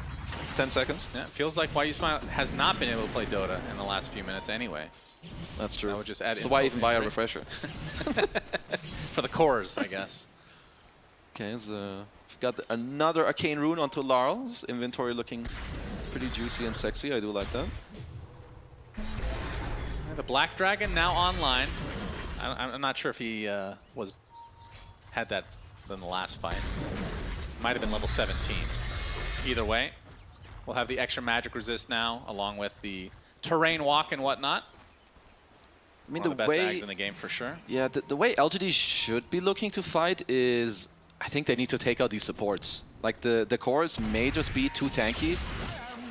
10 seconds. Yeah, it feels like YuSmile has not been able to play Dota in the last few minutes anyway. That's true. I would just add so why even buy a Refresher? For the cores, I guess. Okay, so we've got another Arcane Rune onto Larl's inventory, looking pretty juicy and sexy. I do like that. The Black Dragon now online. I'm not sure if he had that in the last fight. Might have been level 17. Either way, we'll have the extra magic resist now, along with the terrain walk and whatnot. I mean, One of the best ags in the game for sure. Yeah, the way LGD should be looking to fight is, I think they need to take out these supports. Like the cores may just be too tanky,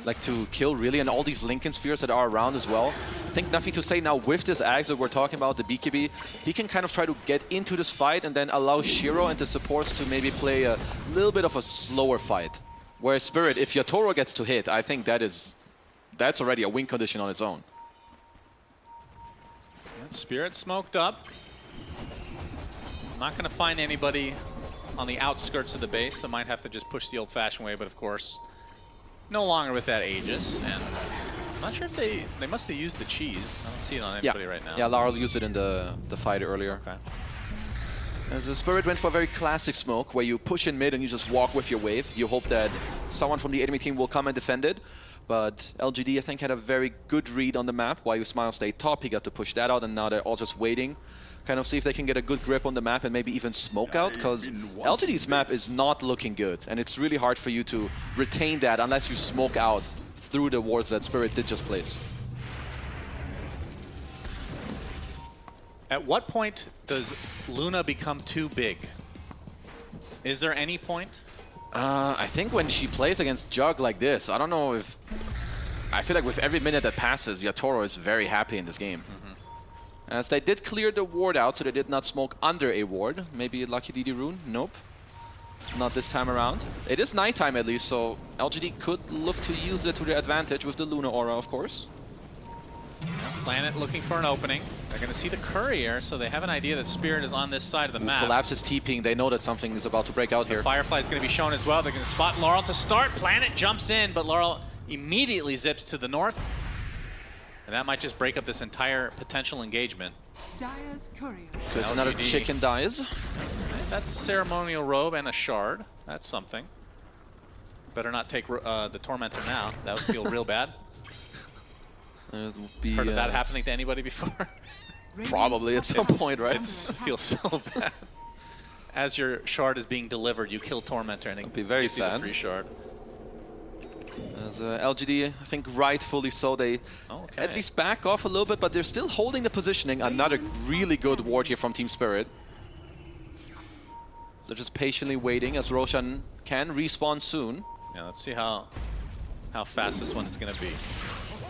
like to kill really, and all these Lincoln spheres that are around as well. I think nothing to say now with this axe that we're talking about, the BKB, he can kind of try to get into this fight and then allow Shiro and the supports to maybe play a little bit of a slower fight. Whereas Spirit, if Yatoro gets to hit, I think that's already a win condition on its own. Spirit smoked up. Not going to find anybody on the outskirts of the base, so might have to just push the old-fashioned way, but of course, no longer with that Aegis. And I'm not sure if they must have used the cheese. I don't see it on anybody right now. Yeah, Larl used it in the fight earlier. Okay. As the Spirit went for a very classic smoke, where you push in mid and you just walk with your wave. You hope that someone from the enemy team will come and defend it. But LGD, I think, had a very good read on the map. While YuSmile stayed top, he got to push that out, and now they're all just waiting. Kind of see if they can get a good grip on the map and maybe even smoke out, because LGD's map is not looking good. And it's really hard for you to retain that unless you smoke out through the wards that Spirit did just place. At what point does Luna become too big? Is there any point? I think when she plays against Jug like this, I don't know if... I feel like with every minute that passes, Yatoro is very happy in this game. As they did clear the ward out, so they did not smoke under a ward. Maybe a Lucky DD rune? Nope. Not this time around. It is nighttime at least, so LGD could look to use it to their advantage with the Luna Aura, of course. Planet looking for an opening. They're going to see the courier, so they have an idea that Spirit is on this side of the map. Collapse is TPing. They know that something is about to break out here. Firefly is going to be shown as well. They're going to spot Laurel to start. Planet jumps in, but Laurel immediately zips to the north. And that might just break up this entire potential engagement. Because another chicken dies. That's ceremonial robe and a shard. That's something. Better not take the Tormentor now. That would feel real bad. It will be, heard of that happening to anybody before? Probably at some point, right? It feels so bad. As your shard is being delivered, you kill Tormentor and it be very gives you the sad. free shard. As LGD, I think rightfully so, they at least back off a little bit, but they're still holding the positioning. Another really good ward here from Team Spirit. They're just patiently waiting as Roshan can respawn soon. Yeah, let's see how fast this one is going to be.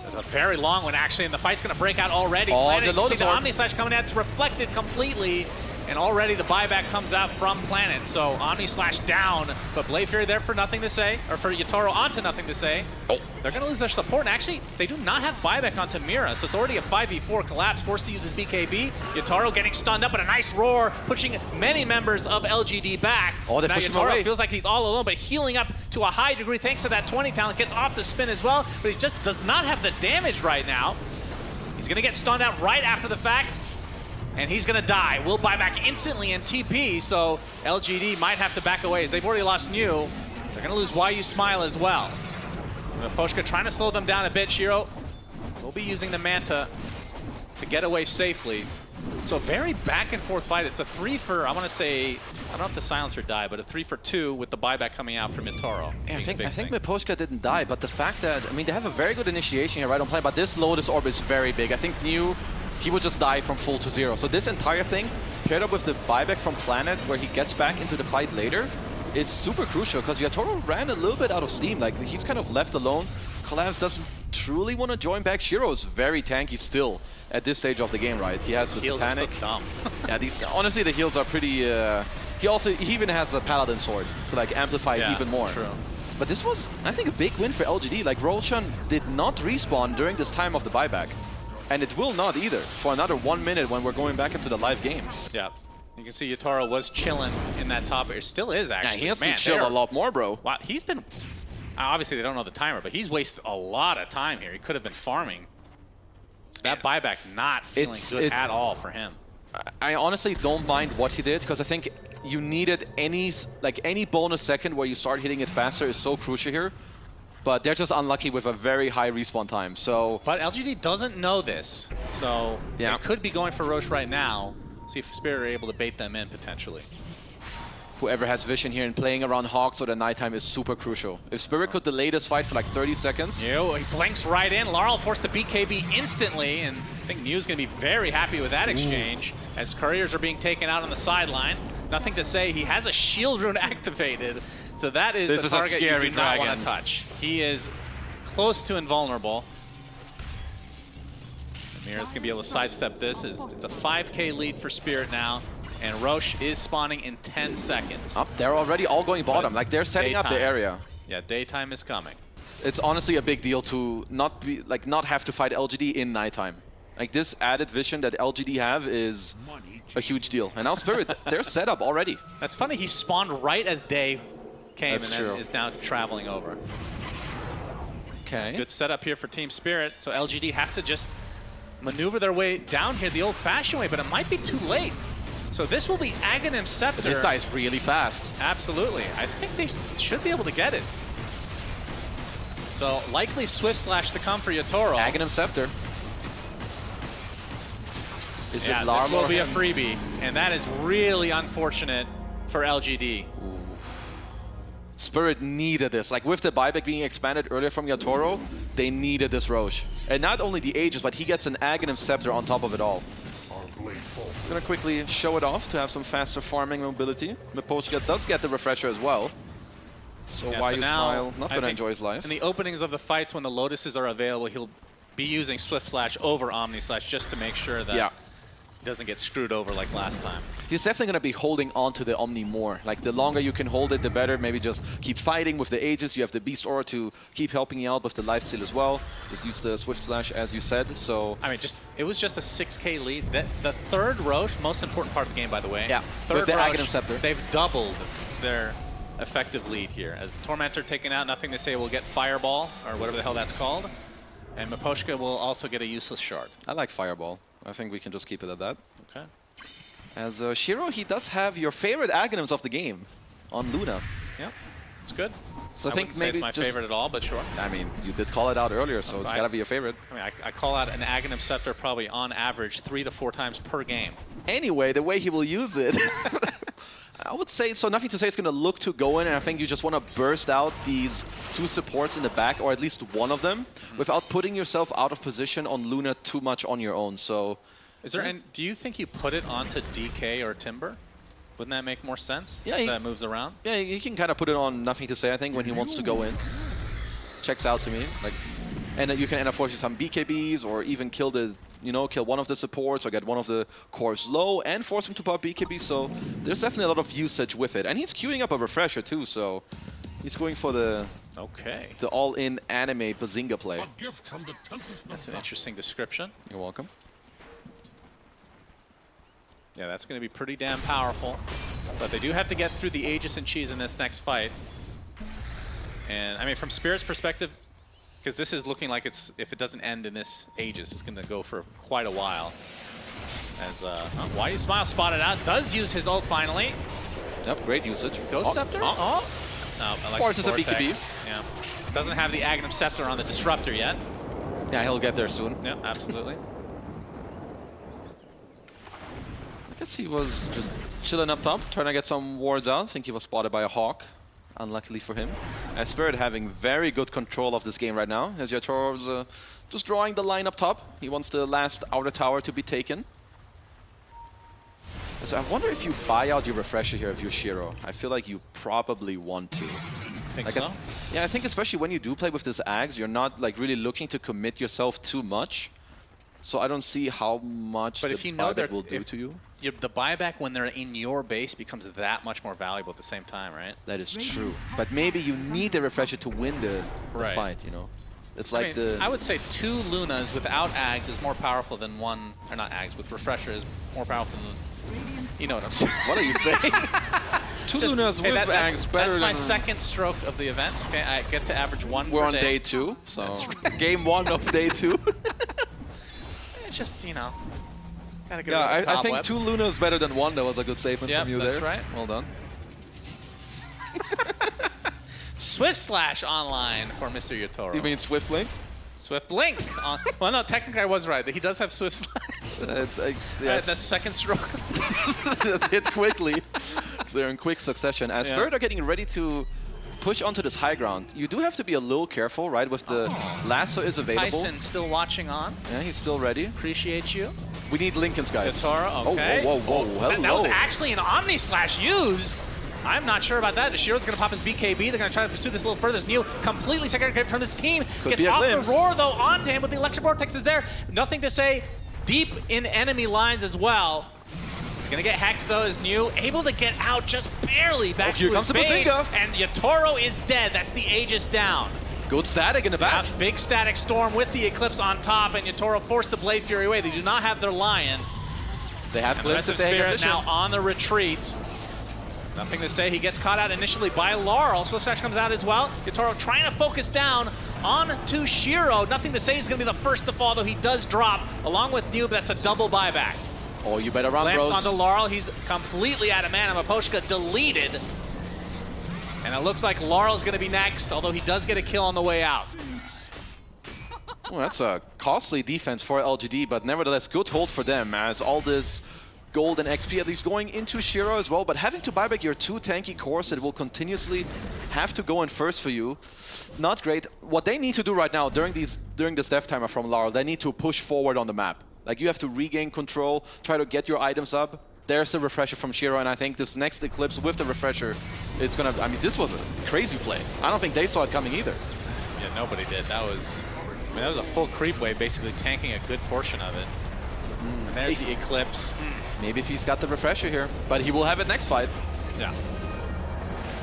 There's a very long one, actually, and the fight's going to break out already. Oh, Planet, the Lotus the Orb. Omni Slash coming out, it's reflected completely, and already the buyback comes out from Planet. So Omni Slash down, but Blade Fury there for nothing to say, or for Yatoro onto nothing to say. Oh. They're going to lose their support, and actually, they do not have buyback onto Mira, so it's already a 5v4 collapse, forced to use his BKB. Yatoro getting stunned up, but a nice roar, pushing many members of LGD back. Oh, they now push him Yatoro away. feels like he's all alone, but healing up to a high degree thanks to that 20 talent, gets off the spin as well, but he just does not have the damage right now. He's going to get stunned out right after the fact, and he's going to die. Will buy back instantly in TP, so LGD might have to back away. As they've already lost New, they're going to lose YuSmile as well. Poshka trying to slow them down a bit. Shiro will be using the Manta to get away safely. So very back and forth fight. It's a 3 for, I want to say, I don't know if the silencer died, but a 3 for 2 with the buyback coming out from Yatoro. Yeah, I think Miposhka didn't die, but the fact that, I mean, they have a very good initiation here right on play, but this Lotus Orb is very big. I think New, he would just die from full to 0. So this entire thing, paired up with the buyback from Planet, where he gets back into the fight later, is super crucial, because Yatoro ran a little bit out of steam. Like, he's kind of left alone. Collabs doesn't truly want to join back. Shiro's very tanky still at this stage of the game, right? He has the heals Satanic. Are so dumb. Yeah, these, honestly, the heals are pretty... he even has a Paladin Sword to like amplify it even more. True. But this was, I think, a big win for LGD. Like, Roshan did not respawn during this time of the buyback. And it will not either for another 1 minute when we're going back into the live game. Yeah. You can see Yatoro was chilling in that top air. Still is, actually. Yeah, he has to chill a lot more, bro. Wow, he's been... Obviously, they don't know the timer, but he's wasted a lot of time here. He could have been farming. So that buyback not feeling good at all for him. I honestly don't mind what he did, because I think you needed any bonus second where you start hitting it faster is so crucial here. But they're just unlucky with a very high respawn time. So, but LGD doesn't know this, so they could be going for Roche right now. See if Spirit are able to bait them in potentially. Whoever has vision here and playing around Hawks or the nighttime is super crucial. If Spirit could delay this fight for like 30 seconds. He blinks right in. Laurel forced the BKB instantly, and I think Mew's going to be very happy with that exchange as couriers are being taken out on the sideline. Nothing to say. He has a shield rune activated, so that is the target you do not want to touch. He is close to invulnerable. Amir's going to be able to sidestep this. It's a 5K lead for Spirit now. And Roche is spawning in 10 seconds. They're already all going bottom. Like, they're setting up the area. Yeah, daytime is coming. It's honestly a big deal to not have to fight LGD in nighttime. Like, this added vision that LGD have is a huge deal. And now Spirit, they're set up already. That's funny. He spawned right as day came and true. then is now traveling over. Okay. Good setup here for Team Spirit. So LGD have to just maneuver their way down here the old-fashioned way, but it might be too late. So this will be Aghanim Scepter. This guy's really fast. Absolutely. I think they should be able to get it. So likely Swift Slash to come for Yatoro. Aghanim Scepter. This will be a freebie, and that is really unfortunate for LGD. Spirit needed this. Like, with the buyback being expanded earlier from Yatoro, they needed this Roche. And not only the Aegis, but he gets an Aghanim Scepter on top of it all. I'm gonna quickly show it off to have some faster farming mobility. Miposhka does get the refresher as well. So why you smile? Not gonna enjoy his life. In the openings of the fights, when the Lotuses are available, he'll be using Swift Slash over Omni Slash just to make sure that he doesn't get screwed over like last time. He's definitely gonna be holding on to the Omni more. Like, the longer you can hold it, the better. Maybe just keep fighting with the Aegis. You have the Beast Aura to keep helping you out with the lifesteal as well. Just use the Swift Slash as you said. So I mean, it was just a 6K lead. The third Roche, most important part of the game, by the way. Yeah. Third with the Roche, Aghanim Scepter. They've doubled their effective lead here. As the Tormentor taken out, nothing to say will get Fireball or whatever the hell that's called. And Miposhka will also get a useless shard. I like Fireball. I think we can just keep it at that. Okay. As Shiro, he does have your favorite Aghanims of the game on Luna. Yep, it's good. So I think wouldn't maybe say it's my favorite at all, but sure. I mean, you did call it out earlier, so it's gotta be your favorite. I mean, I call out an Aghanim Scepter probably on average 3 to 4 times per game. Anyway, the way he will use it, I would say, so nothing to say it's gonna look to go in, and I think you just wanna burst out these 2 supports in the back, or at least one of them, without putting yourself out of position on Luna too much on your own, so. Is there, and do you think you put it onto DK or Timber? Wouldn't that make more sense? Yeah, if that moves around. Yeah, you can kind of put it on nothing to say. I think when he wants to go in, checks out to me. Like, and you can end up forcing some BKBs or even kill the, kill one of the supports or get one of the cores low and force him to pop BKB. So there's definitely a lot of usage with it, and he's queuing up a refresher too. So he's going for the the all-in anime Bazinga play. That's an interesting description. You're welcome. Yeah, that's going to be pretty damn powerful. But they do have to get through the Aegis and Cheese in this next fight. And, I mean, from Spirit's perspective, because this is looking like it's, if it doesn't end in this Aegis, it's going to go for quite a while. As Why You Smile spotted out, does use his ult finally. Yep, great usage. Ghost Scepter? Oh. No, I like Forces a BKB. Yeah. Doesn't have the Aghanim Scepter on the Disruptor yet. Yeah, he'll get there soon. Yeah, absolutely. guess he was just chilling up top, trying to get some wards out. I think he was spotted by a Hawk, unluckily for him. As Spirit having very good control of this game right now, as Yatoro's just drawing the line up top. He wants the last outer tower to be taken. So I wonder if you buy out your refresher here if you're Shiro. I feel like you probably want to. Think like so? Yeah, I think especially when you do play with this Ags, you're not like really looking to commit yourself too much. So I don't see how much But the if you know buyback will do to you. The buyback when they're in your base becomes that much more valuable at the same time, right? That is true. But maybe you need the refresher to win the fight, you know? It's like I would say 2 Lunas without Ags is more powerful than 1, or not Ags, with refresher is more powerful than, you know what I'm saying. What are you saying? 2 Lunas with Ags better than... That's my second stroke of the event. Okay, I get to average 1 We're per on day 2, so game 1 of day 2. It's just, you know, gotta get Yeah, rid of the I think cobwebs. 2 Lunas better than 1. That was a good statement from you there. That's right. Well done. Swift Slash online for Mr. Yatoro. You mean Swift Link? Swift Link. Well, no, technically I was right. He does have Swift Slash. That's second stroke. That hit quickly. So they're in quick succession. As Spirit are getting ready to push onto this high ground, you do have to be a little careful, right? With the lasso is available. Tyson still watching on. Yeah, he's still ready. Appreciate you. We need Lincoln's, guys. Yatoro, okay. Oh, whoa, whoa, whoa. That was actually an Omni Slash used. I'm not sure about that. Shiro's going to pop his BKB. They're going to try to pursue this a little further. This new completely segregated from this team. Could Gets be a off glimpse. the roar, though, onto him with the Electric Vortex is there. Nothing to say. Deep in enemy lines as well. He's going to get Hex, though, is new. Able to get out just barely back to his base. And Yatoro is dead. That's the Aegis down. Good static in the back. Big static storm with the Eclipse on top, and Yatoro forced the Blade Fury away. They do not have their Lion. They have Glimpse if they Spirit now on the retreat. Nothing to say. He gets caught out initially by Laurel. Swift Slash comes out as well. Yatoro trying to focus down on to Shiro. Nothing to say. He's going to be the first to fall, though he does drop along with Noob. That's a double buyback. Oh, you better run, Lamps bros. onto Laurel. He's completely out of mana. Maposhka deleted. And it looks like Laurel's going to be next, although he does get a kill on the way out. Well, that's a costly defense for LGD, but nevertheless, good hold for them as all this gold and XP at least going into Shiro as well, but having to buy back your 2 tanky cores that will continuously have to go in first for you, not great. What they need to do right now during this death timer from Laurel, they need to push forward on the map. Like, you have to regain control, try to get your items up. There's the refresher from Shiro, and I think this next Eclipse with the refresher, it's gonna, I mean, this was a crazy play. I don't think they saw it coming either. Yeah, nobody did. That was, I mean, that was a full creep wave, basically tanking a good portion of it. And there's the Eclipse. Maybe if he's got the refresher here, but he will have it next fight. Yeah.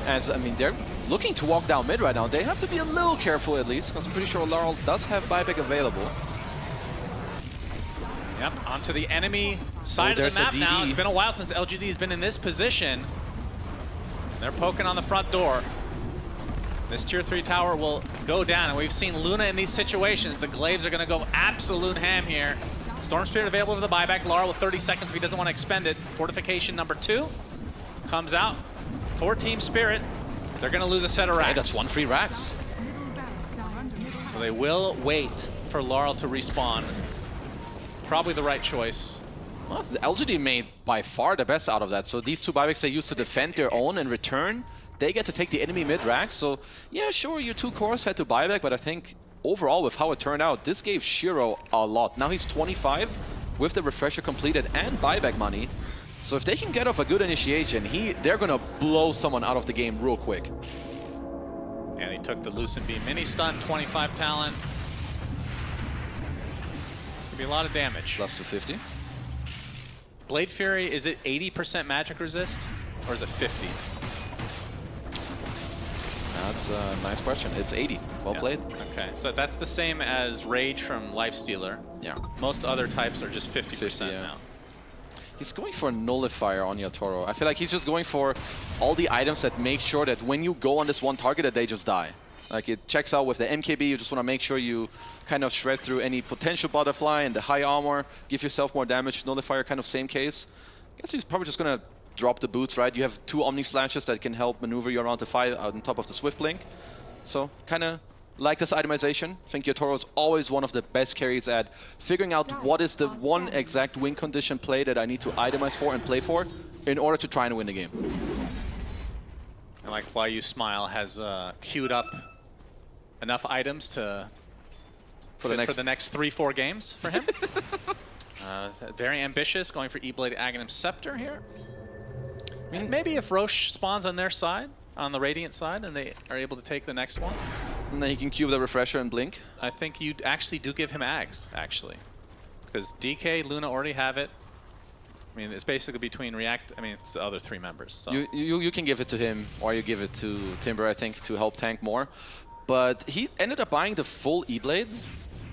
As, I mean, they're looking to walk down mid right now. They have to be a little careful at least, because I'm pretty sure Laurel does have buyback available. Yep, onto the enemy side of the map now. It's been a while since LGD has been in this position. They're poking on the front door. This tier 3 tower will go down, and we've seen Luna in these situations. The Glaives are going to go absolute ham here. Storm Spirit available for the buyback. Laurel with 30 seconds if he doesn't want to expend it. Fortification number 2 comes out for Team Spirit. They're going to lose a set of racks. Hey, that's 1 free racks. So they will wait for Laurel to respawn. Probably the right choice. Well, the LGD made by far the best out of that. So these 2 buybacks they use to defend their own. In return, they get to take the enemy mid-rack. So yeah, sure, your 2 cores had to buyback, but I think overall with how it turned out, this gave Shiro a lot. Now he's 25 with the refresher completed and buyback money. So if they can get off a good initiation, they're gonna blow someone out of the game real quick. And he took the Lucent Beam mini stun, 25 talent. It's gonna be a lot of damage. Plus 250. Blade Fury, is it 80% magic resist or is it 50? That's a nice question. It's 80. Well played. Okay, so that's the same as Rage from Lifestealer. Yeah. Most other types are just 50% now. He's going for a nullifier on Yatoro. I feel like he's just going for all the items that make sure that when you go on this one target that they just die. Like, it checks out with the MKB, you just want to make sure you kind of shred through any potential butterfly and the high armor, give yourself more damage. Nullifier, kind of same case. I guess he's probably just going to drop the boots, right? You have 2 Omni Slashes that can help maneuver you around the fight on top of the Swift Blink. So, kind of like this itemization. I think Yotaro is always one of the best carries at figuring out what is the one exact win condition play that I need to itemize for and play for in order to try and win the game. And like Why You Smile has queued up enough items to for the next 3-4 games for him. Very ambitious, going for E-Blade Aghanim Scepter here. I mean, maybe if Roche spawns on their side, on the Radiant side, and they are able to take the next one. And then he can cube the Refresher and Blink. I think you actually do give him Ags, actually. Because DK, Luna already have it. I mean, it's basically between React, I mean, it's the other 3 members. So. You can give it to him, or you give it to Timber, I think, to help tank more. But he ended up buying the full E-Blade.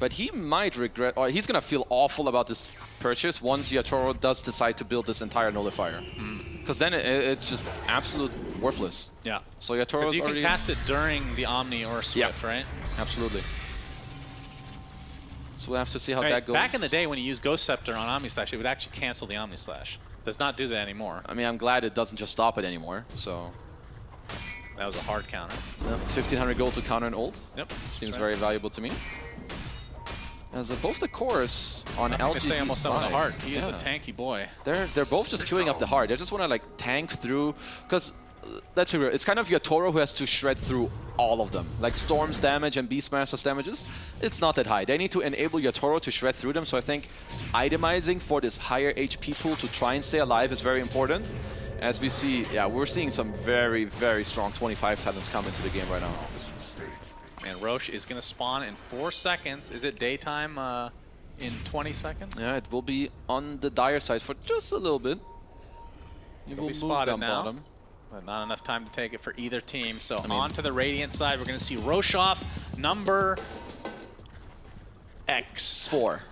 But he might regret, or he's going to feel awful about this purchase once Yotaro does decide to build this entire nullifier. Because then it's just absolute worthless. Yeah. So Yotoro's you already... can cast it during the Omni or Swift, right? Absolutely. So we'll have to see how that goes. Back in the day when you used Ghost Scepter on Omni Slash, it would actually cancel the Omni Slash. Does not do that anymore. I mean, I'm glad it doesn't just stop it anymore, so... That was a hard counter. Yep, 1500 gold to counter an ult. Yep. Seems very valuable to me. As both the cores on LGD's almost side, on the heart. He is a tanky boy. They're both just queuing up the heart. They just want to like tank through, because let's be real, it's kind of Yotaro who has to shred through all of them. Like Storm's damage and Beastmaster's damages, it's not that high. They need to enable Yotaro to shred through them. So I think itemizing for this higher HP pool to try and stay alive is very important. As we see, yeah, we're seeing some very, very strong 25 talents come into the game right now. And Roche is going to spawn in 4 seconds. Is it daytime in 20 seconds? Yeah, it will be on the dire side for just a little bit. He will be move spotted down now, bottom. but not enough time to take it for either team. So on to the Radiant side, we're going to see Roche off number X. 4.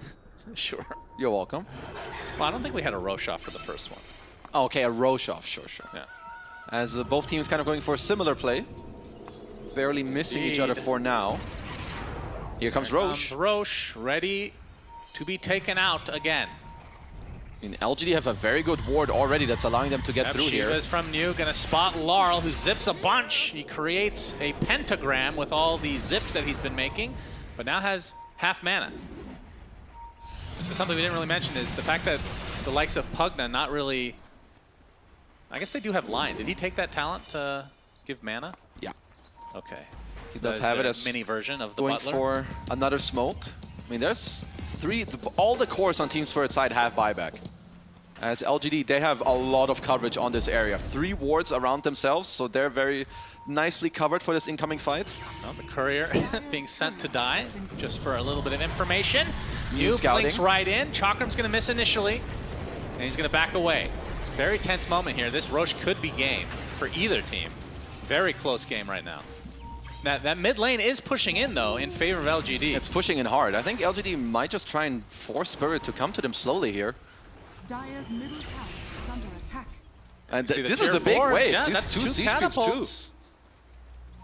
Sure. You're welcome. Well, I don't think we had a Roche off for the first one. Oh, okay, a Roche off, sure. Yeah. As both teams kind of going for a similar play. Barely missing each other for now. Here comes Roche. Roche, ready to be taken out again. I mean, LGD have a very good ward already that's allowing them to get through here. Shiva's from New, gonna spot Laurel, who zips a bunch. He creates a pentagram with all the zips that he's been making, but now has half mana. This is something we didn't really mention, is the fact that the likes of Pugna not really... I guess they do have line. Did he take that talent to give mana? Yeah. Okay. He So does that have is it their as mini version of the going Butler. for another smoke. I mean, there's all the cores on Team Spirit side have buyback. As LGD, they have a lot of coverage on this area. 3 wards around themselves, so they're very nicely covered for this incoming fight. Well, the courier being sent to die, just for a little bit of information. New scouting. blinks right in. Chakram's going to miss initially, and he's going to back away. Very tense moment here. This Roche could be game for either team. Very close game right now. That mid lane is pushing in, though, in favor of LGD. It's pushing in hard. I think LGD might just try and force Spirit to come to them slowly here. Dire's middle tower is under attack. And See the this is tier a big 4s. wave. Yeah, These that's 2 two C creeps too. catapults.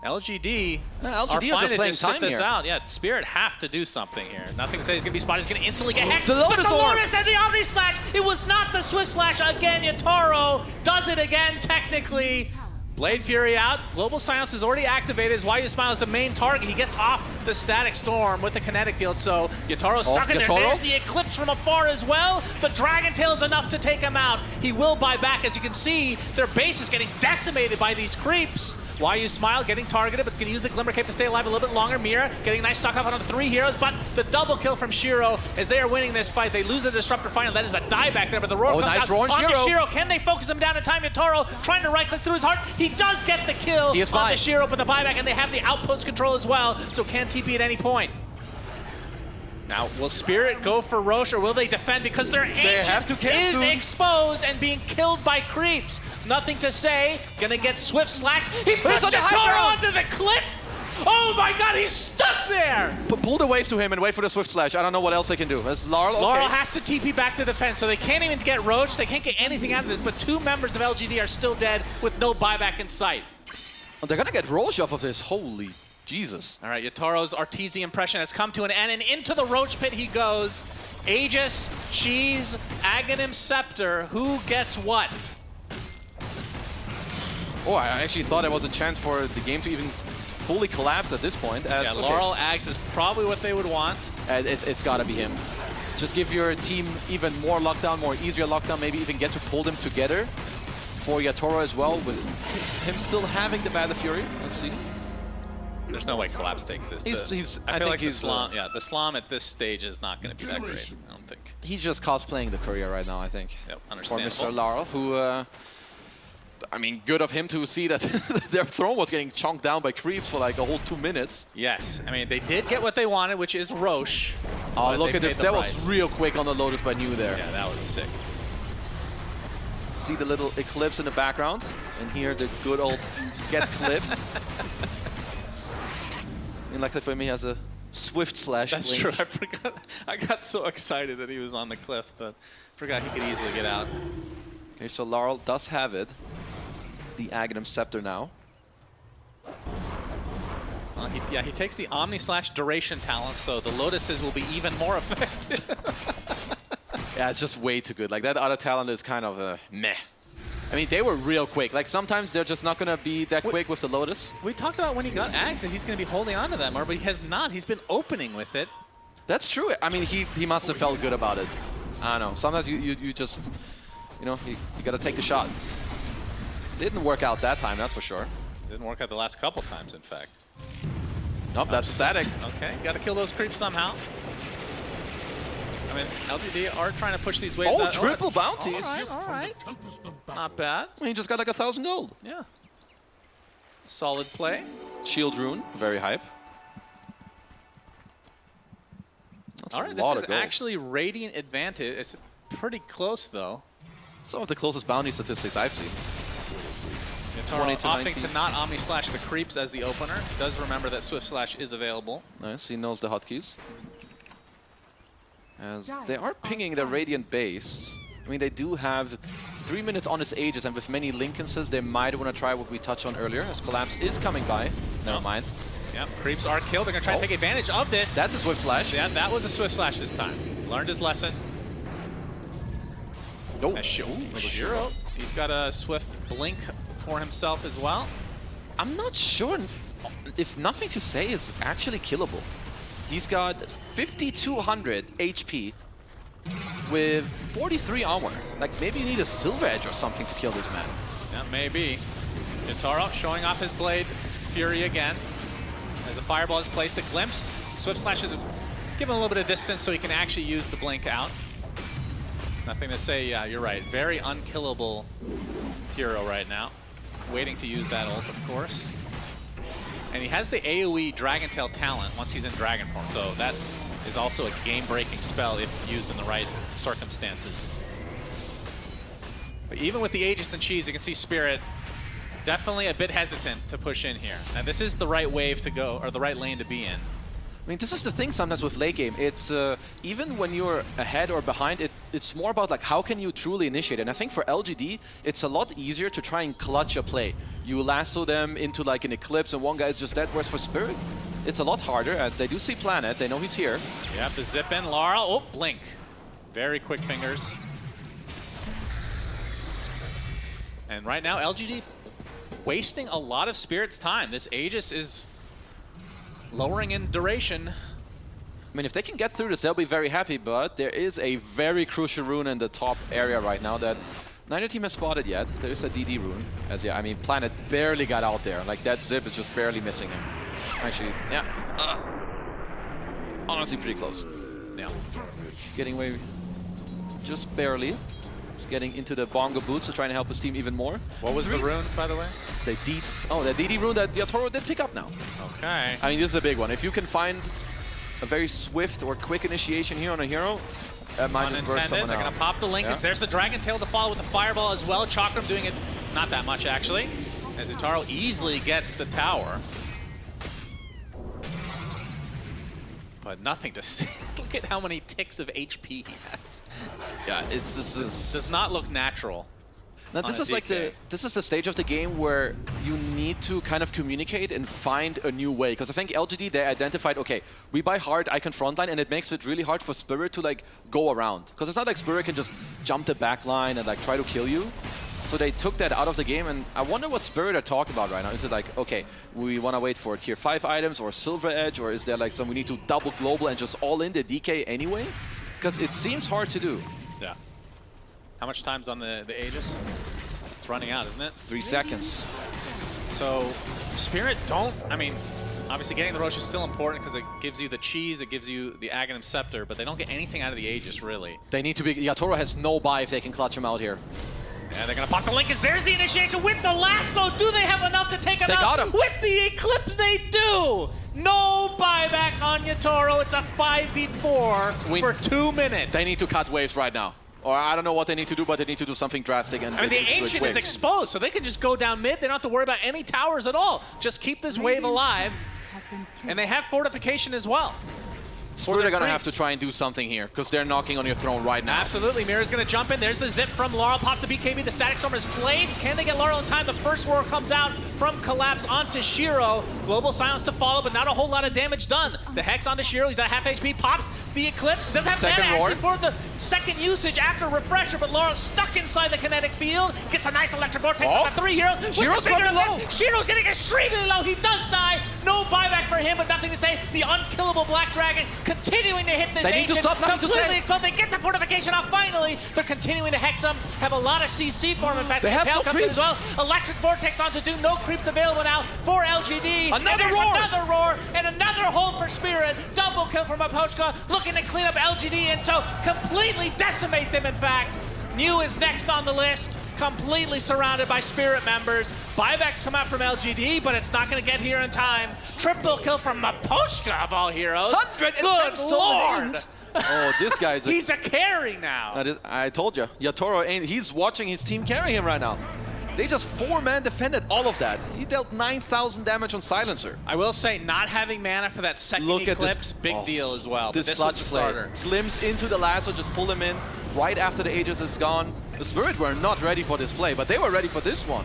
LGD, Yeah, LGD are are just fine to playing sit time this here. out. Yeah, Spirit have to do something here. Nothing says he's going to be spotted. He's going to instantly get hacked. The But Lotus the Orb. Lotus and the Omni Slash. It was not the Swift Slash. Again, Yotaro does it again, technically. Blade Fury out. Global Silence is already activated. Why You Smile is the main target. He gets off the Static Storm with the Kinetic Field. So Yotaro's stuck in there. Yotaro? There's the Eclipse from afar as well. The Dragon Tail is enough to take him out. He will buy back. As you can see, their base is getting decimated by these creeps. Why You Smile getting targeted, but it's going to use the Glimmer Cape to stay alive a little bit longer. Mira getting a nice stock off on the 3 heroes, but the double kill from Shiro as they are winning this fight. They lose the Disruptor final. That is a die back there, but the roar comes nice out roar on onto Shiro. Shiro. Can they focus him down in time? Yotaro trying to right-click through his heart. He does get the kill He is on the fine. Shiro, but the buyback, and they have the outpost control as well, so can TP at any point. Now, will Spirit go for Roche, or will they defend? Because their Ancient have to camp is soon. exposed and being killed by creeps. Nothing to say. Gonna get Swift Slash. He puts on the high Yotaro ground. onto the cliff. Oh my god, he's stuck there! Pull the wave to him and wait for the Swift Slash. I don't know what else they can do. As Laurel, okay. Laurel has to TP back to defense, so they can't even get Roche. They can't get anything out of this, but 2 members of LGD are still dead with no buyback in sight. Oh, they're gonna get Roche off of this. Holy Jesus. All right, Yotaro's Arteezy impression has come to an end, and into the Roach Pit he goes. Aegis, Cheese, Aghanim Scepter. Who gets what? Oh, I actually thought there was a chance for the game to even fully collapsed at this point. As, Yeah, Laurel Ags is probably what they would want. It's got to be him. Just give your team even more lockdown, more easier lockdown, maybe even get to pull them together for Yatoro as well, with him still having the Battle Fury. Let's see. There's no way Collapse takes this. I feel like the Slam at this stage is not going to be that great, I don't think. He's just cosplaying the career right now, I think. Yep, For understandable. Mr. Laurel, who, I mean, good of him to see that their throne was getting chonked down by creeps for like a whole 2 minutes. Yes, I mean, they did get what they wanted, which is Roche. Oh, but look they at this. paid the That price. was real quick on the Lotus by New there. Yeah, that was sick. See the little eclipse in the background? And here the good old get clipped. And luckily for me, he has a swift slash. That's blink. true, I forgot. I got so excited that he was on the cliff, but forgot he could easily get out. Okay, so Laurel does have it. The Aghanim Scepter now. He takes the Omni slash duration talent, so the Lotuses will be even more effective. Yeah, it's just way too good. Like, that other talent is kind of meh. I mean, they were real quick. Like, sometimes they're just not going to be that quick with the Lotus. We talked about when he got Ags that he's going to be holding on to that more, but he has not. He's been opening with it. That's true. I mean, he must have felt good about it. I don't know. Sometimes you just, you know, you got to take the shot. Didn't work out that time, that's for sure. Didn't work out the last couple times, in fact. Nope, that's static. Okay, got to kill those creeps somehow. I mean, LGD are trying to push these waves Oh, out. triple bounties. All right. Not bad. He just got like 1,000 gold. Yeah. Solid play. Shield Rune, very hype. That's All a right, lot this of is gold. actually Radiant advantage. It's pretty close, though. Some of the closest bounty statistics I've seen. Yatoro 20 to opting 19. to not Omni Slash the creeps as the opener. Does remember that Swift Slash is available. Nice, he knows the hotkeys. As they are pinging the Radiant base. I mean, they do have 3 minutes on its Aegis, and with many Linkenses, they might want to try what we touched on earlier, as Collapse is coming by. Never mind. Yep, creeps are killed. They're going to try to take advantage of this. That's a Swift Slash. Yeah, that was a Swift Slash this time. Learned his lesson. Oh, Shiro. He's got a Swift Blink for himself as well. I'm not sure if Nothing to Say is actually killable. He's got 5,200 HP with 43 armor. Like, maybe you need a Silver Edge or something to kill this man. Yeah, maybe. Yatoro showing off his Blade Fury again. As the Fireball is placed, a glimpse. Swift Slash is giving a little bit of distance so he can actually use the Blink out. Nothing to say, yeah, you're right. Very unkillable hero right now. Waiting to use that ult, of course. And he has the AoE Dragon Tail talent once he's in Dragon form, so that is also a game-breaking spell if used in the right circumstances. But even with the Aegis and Cheese, you can see Spirit definitely a bit hesitant to push in here. And this is the right wave to go, or the right lane to be in. I mean, this is the thing sometimes with late game. It's even when you're ahead or behind, it's more about like how can you truly initiate. And I think for LGD, it's a lot easier to try and clutch a play. You lasso them into like an Eclipse and one guy's just dead. Whereas for Spirit, it's a lot harder as they do see Planet. They know he's here. Yep, the zip in. Laurel, oh, Blink. Very quick fingers. And right now, LGD wasting a lot of Spirit's time. This Aegis is lowering in duration. I mean, if they can get through this, they'll be very happy, but there is a very crucial rune in the top area right now that neither team has spotted yet. There is a DD rune, as yeah, I mean, Planet barely got out there. Like, that zip is just barely missing him. Actually, yeah. Honestly, pretty close. Yeah. Getting away just barely. Just getting into the bongo boots to try and help his team even more. What was the rune, by the way? The DD rune that Yatoro did pick up now. Okay. I mean, this is a big one. If you can find a very swift or quick initiation here on a hero, that might just burst Unintended. someone They're out. going to pop the Linkage. There's the Dragon Tail to follow with the Fireball as well. Chakram doing it not that much, actually. As Utaro easily gets the tower. But nothing to see. Look at how many ticks of HP he has. Yeah, this is... Does not look natural. Now, this on is a like DK. this is the stage of the game where you need to kind of communicate and find a new way. Because I think LGD, they identified, okay, we buy hard, I can frontline, and it makes it really hard for Spirit to like go around. Because it's not like Spirit can just jump the back line and like try to kill you. So they took that out of the game, and I wonder what Spirit are talking about right now. Is it like, okay, we want to wait for tier 5 items or silver edge, or is there like some we need to double global and just all in the DK anyway? Because it seems hard to do. Yeah. How much time's on the Aegis? It's running out, isn't it? 3 seconds. So Spirit don't, I mean, obviously getting the Rosh is still important because it gives you the cheese, it gives you the Aghanim Scepter, but they don't get anything out of the Aegis, really. They need to be, Yatoro has no buy if they can clutch him out here. Yeah, they're gonna pop the Linkage. There's the initiation with the lasso. Do they have enough to take him They out? got him. With the Eclipse, they do. No buyback on Yatoro. It's a 5v4 for 2 minutes. They need to cut waves right now. Or I don't know what they need to do, but they need to do something drastic. And I mean, the Ancient is exposed, so they can just go down mid. They don't have to worry about any towers at all. Just keep this wave alive. Has been killed. And they have fortification as well. Spirit are going to have to try and do something here, because they're knocking on your throne right now. Absolutely, Mira's gonna jump in. There's the zip from Laurel, pops the BKB, the Static Storm is placed. Can they get Laurel in time? The first roar comes out from Collapse onto Shiro. Global Silence to follow, but not a whole lot of damage done. The Hex onto Shiro, he's at half HP, pops the Eclipse. Doesn't have Second mana roar. actually for the second usage after Refresher, but Laurel's stuck inside the kinetic field. Gets a nice electric board, takes out 3 heroes. With Shiro's the bigger running low. effect, Shiro's getting extremely low. He does die. No buyback for him, but nothing to say. The unkillable Black Dragon continuing to hit this They need to Ancient. stop, nothing to Completely say. exposed. They get the fortification off finally. They're continuing to hex them. Have a lot of CC for him. In fact, They have Tail no comes in creeps. as well. Electric Vortex onto Doom. No creeps available now for LGD. Another and there's roar. Another roar and another hold for Spirit. Double kill from Apochka. Looking to clean up LGD and so completely decimate them, in fact. New is next on the list. Completely surrounded by Spirit members. Buybacks come out from LGD, but it's not going to get here in time. Triple kill from Mapochka of all heroes. 100 Good attempts to lord! end. Oh, this guy's a... He's a carry now. That is, I told you, Yatoro ain't. He's watching his team carry him right now. They just 4-man defended all of that. He dealt 9,000 damage on Silencer. I will say, not having mana for that second Look at this- Eclipse, big oh, deal as well. But This this was clutch the play. starter. Glimpse into the lasso, just pull him in right after the Aegis is gone. The Spirit were not ready for this play, but they were ready for this one.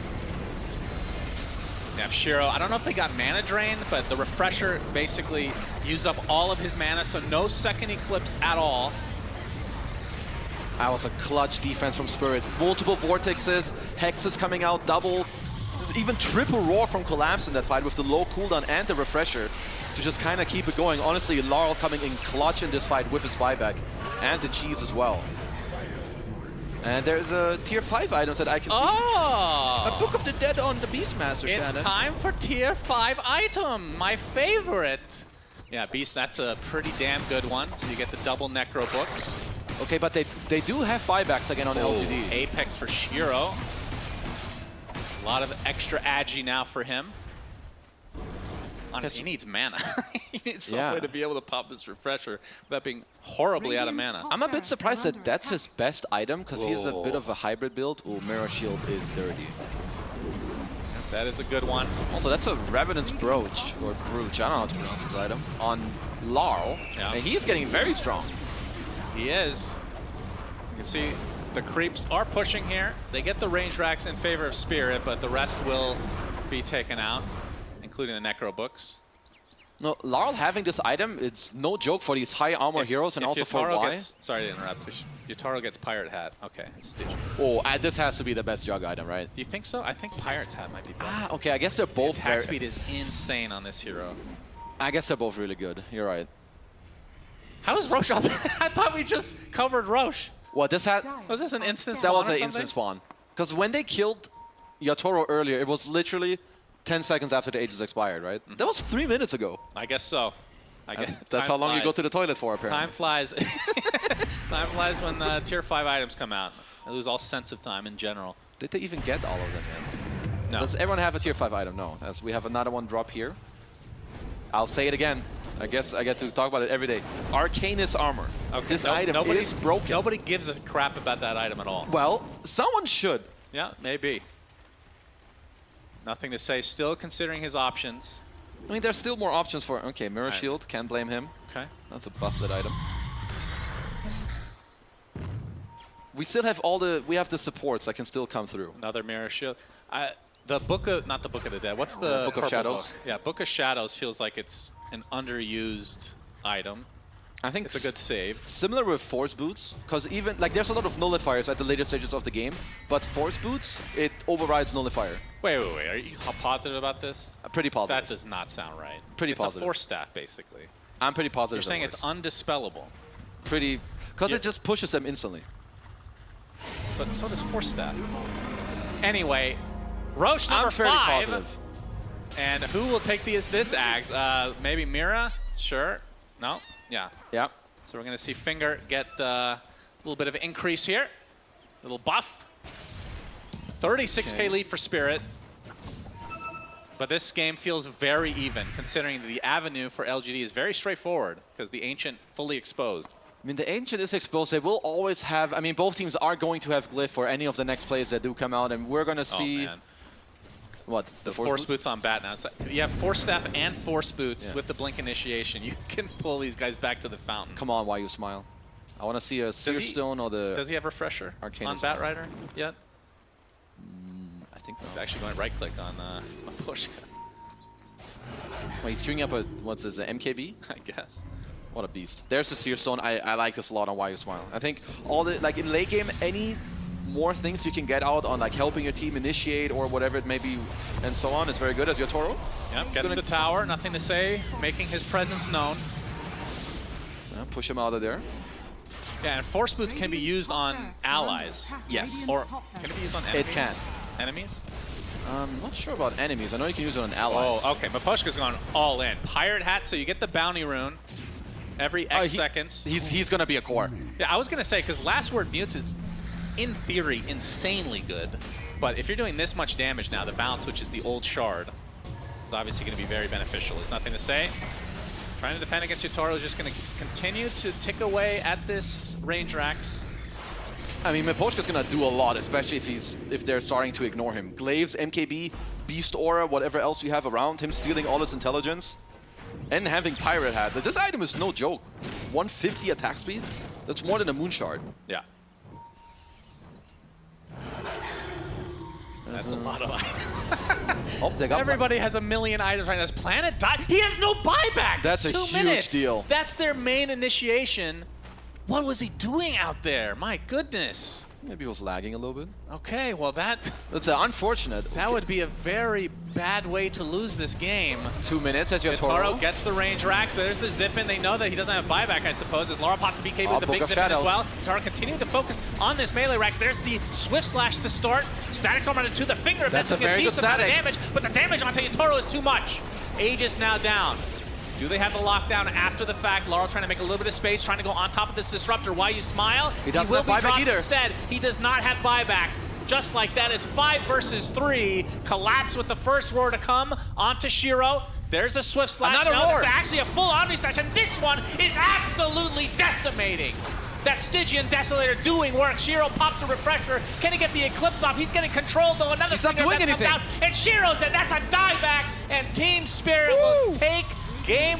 Yeah, Shiro, I don't know if they got mana drain, but the Refresher basically used up all of his mana, so no second Eclipse at all. That was a clutch defense from Spirit. Multiple vortexes, hexes coming out, double, even triple roar from Collapse in that fight with the low cooldown and the Refresher to just kind of keep it going. Honestly, Laurel coming in clutch in this fight with his buyback and the cheese as well. And there's a tier 5 items that I can see. Oh! A Book of the Dead on the Beastmaster, It's Shannon. time for tier 5 item, my favorite. Yeah, Beast, that's a pretty damn good one. So you get the double Necro books. Okay, but they do have buybacks again on LGD. Apex for Shiro. A lot of extra agi now for him. Honestly, he needs mana. He needs some Yeah. way to be able to pop this Refresher without being horribly out of mana. I'm a bit surprised that that's his best item, because he's a bit of a hybrid build. Oh, Mirror Shield is dirty. That is a good one. Also, that's a Revenant's Brooch, or Brooch, I don't know how to pronounce this item, on Laurel. Yeah. And he's getting very strong. He is. You can see the creeps are pushing here. They get the range racks in favor of Spirit, but the rest will be taken out, including the Necro books. No, Laurel having this item, it's no joke for these high armor heroes and If also for Yatoro Y. gets, sorry to interrupt. If Yatoro gets Pirate Hat. Okay, it's stitched. Oh, this has to be the best jug item, right? Do you think so? I think Pirate's Hat might be better. Ah, okay, I guess they're both Attack very... speed is insane on this hero. I guess they're both really good. You're right. How does Roche up? I thought we just covered Roche. What, this had... Was this an instant That spawn was or an something? instant spawn. Because when they killed Yatoro earlier, it was literally 10 seconds after the Aegis expired, right? That was 3 minutes ago. I guess so. I guess That's how long you go to the toilet for, apparently. Time flies. Time flies when tier 5 items come out. I lose all sense of time in general. Did they even get all of them yet? No. Does everyone have a tier 5 item? No. As we have another one drop here. I'll say it again. I guess I get to talk about it every day. Arcanus armor. Okay, This item is broken. Nobody gives a crap about that item at all. Well, someone should. Yeah, maybe. Nothing to say. Still considering his options. I mean, there's still more options for... Okay, Mirror Right. Shield. Can't blame him. Okay. That's a busted item. We still have all the... We have the supports that can still come through. Another Mirror Shield. The Book of... Not the Book of the Dead. What's the... Book of purple Shadows? book? Yeah, Book of Shadows feels like it's an underused item. I think it's a good save. Similar with Force Boots, because even, like, there's a lot of nullifiers at the later stages of the game, but Force Boots, it overrides nullifier. Wait. Are you positive about this? Pretty positive. That does not sound right. Pretty it's positive. It's a force staff, basically. I'm pretty positive. You're saying it's undispellable. Pretty, because Yeah. it just pushes them instantly. But so does force staff. Anyway, Roche number I'm fairly 5. positive. And who will take this Ags? Maybe Mira? Sure. No? Yeah. Yeah. So we're going to see Finger get a little bit of an increase here. Little buff. 36K lead for Spirit. But this game feels very even, considering the avenue for LGD is very straightforward, because the Ancient fully exposed. I mean, the Ancient is exposed. They will always have, I mean, both teams are going to have Glyph for any of the next plays that do come out, and we're going to see... Oh, man. What? The Force Boots on bat now. It's like, you have Force Staff and Force Boots with the Blink Initiation. You can pull these guys back to the fountain. Come on, why you smile? I want to see a Seer Stone or the... Does he have Refresher Arcane on Bat Rider yet? I think He's actually going right-click on push. Well, he's queuing up a, what's this, an MKB? I guess. What a beast. There's the Seer Stone. I like this a lot on Why You Smile. I think all the, like in late game, any more things you can get out on like helping your team initiate or whatever it may be and so on is very good as your Toro. Yep, gets the tower, nothing to say, making his presence known. Yeah, push him out of there. Yeah, and Force Boots can be used on allies. Yes. Or can it be used on enemies? It can. Enemies? I'm not sure about enemies. I know you can use it on allies. Oh, okay. Mapushka's gone all in. Pirate Hat, so you get the bounty rune every X seconds. He's going to be a core. Yeah, I was going to say, because Last Word Mutes is, in theory, insanely good. But if you're doing this much damage now, the bounce, which is the old shard, is obviously going to be very beneficial. There's nothing to say. Trying to defend against Yotaro is just going to continue to tick away at this range Rax. I mean, Maposhka's going to do a lot, especially if they're starting to ignore him. Glaives, MKB, Beast Aura, whatever else you have around him, stealing all his intelligence, and having Pirate Hat. This item is no joke. 150 attack speed? That's more than a Moon Shard. Yeah. That's a lot of items. Oh, they got Everybody has a million items right now. This Planet died. He has no buyback. That's a 2 huge minutes. deal. That's their main initiation. What was he doing out there? My goodness. Maybe he was lagging a little bit. Okay, well that's unfortunate. That would be a very bad way to lose this game. 2 minutes as your Toro Toro. gets the range Rax, but there's the zip in. They know that he doesn't have buyback, I suppose, as Laura pops the BK with the big zip in as well. Toro continuing to focus on this melee Rax. There's the Swift Slash to start. Static's armor to the finger. That's a very good decent amount of static. damage, but the damage onto Toro is too much. Aegis now down. Do they have the lockdown after the fact? Laurel trying to make a little bit of space, trying to go on top of this Disruptor. Why you smile? He doesn't will have be buyback dropped either. Instead, he does not have buyback. Just like that, it's 5 versus 3. Collapse with the first roar to come onto Shiro. There's a Swift Slash. Another now roar. that's actually a full Omni Slash, and this one is absolutely decimating. That Stygian Desolator doing work. Shiro pops a Refresher. Can he get the Eclipse off? He's getting controlled, though. Another He's not finger doing that comes anything. out, and Shiro said that's a dieback, and Team Spirit will take game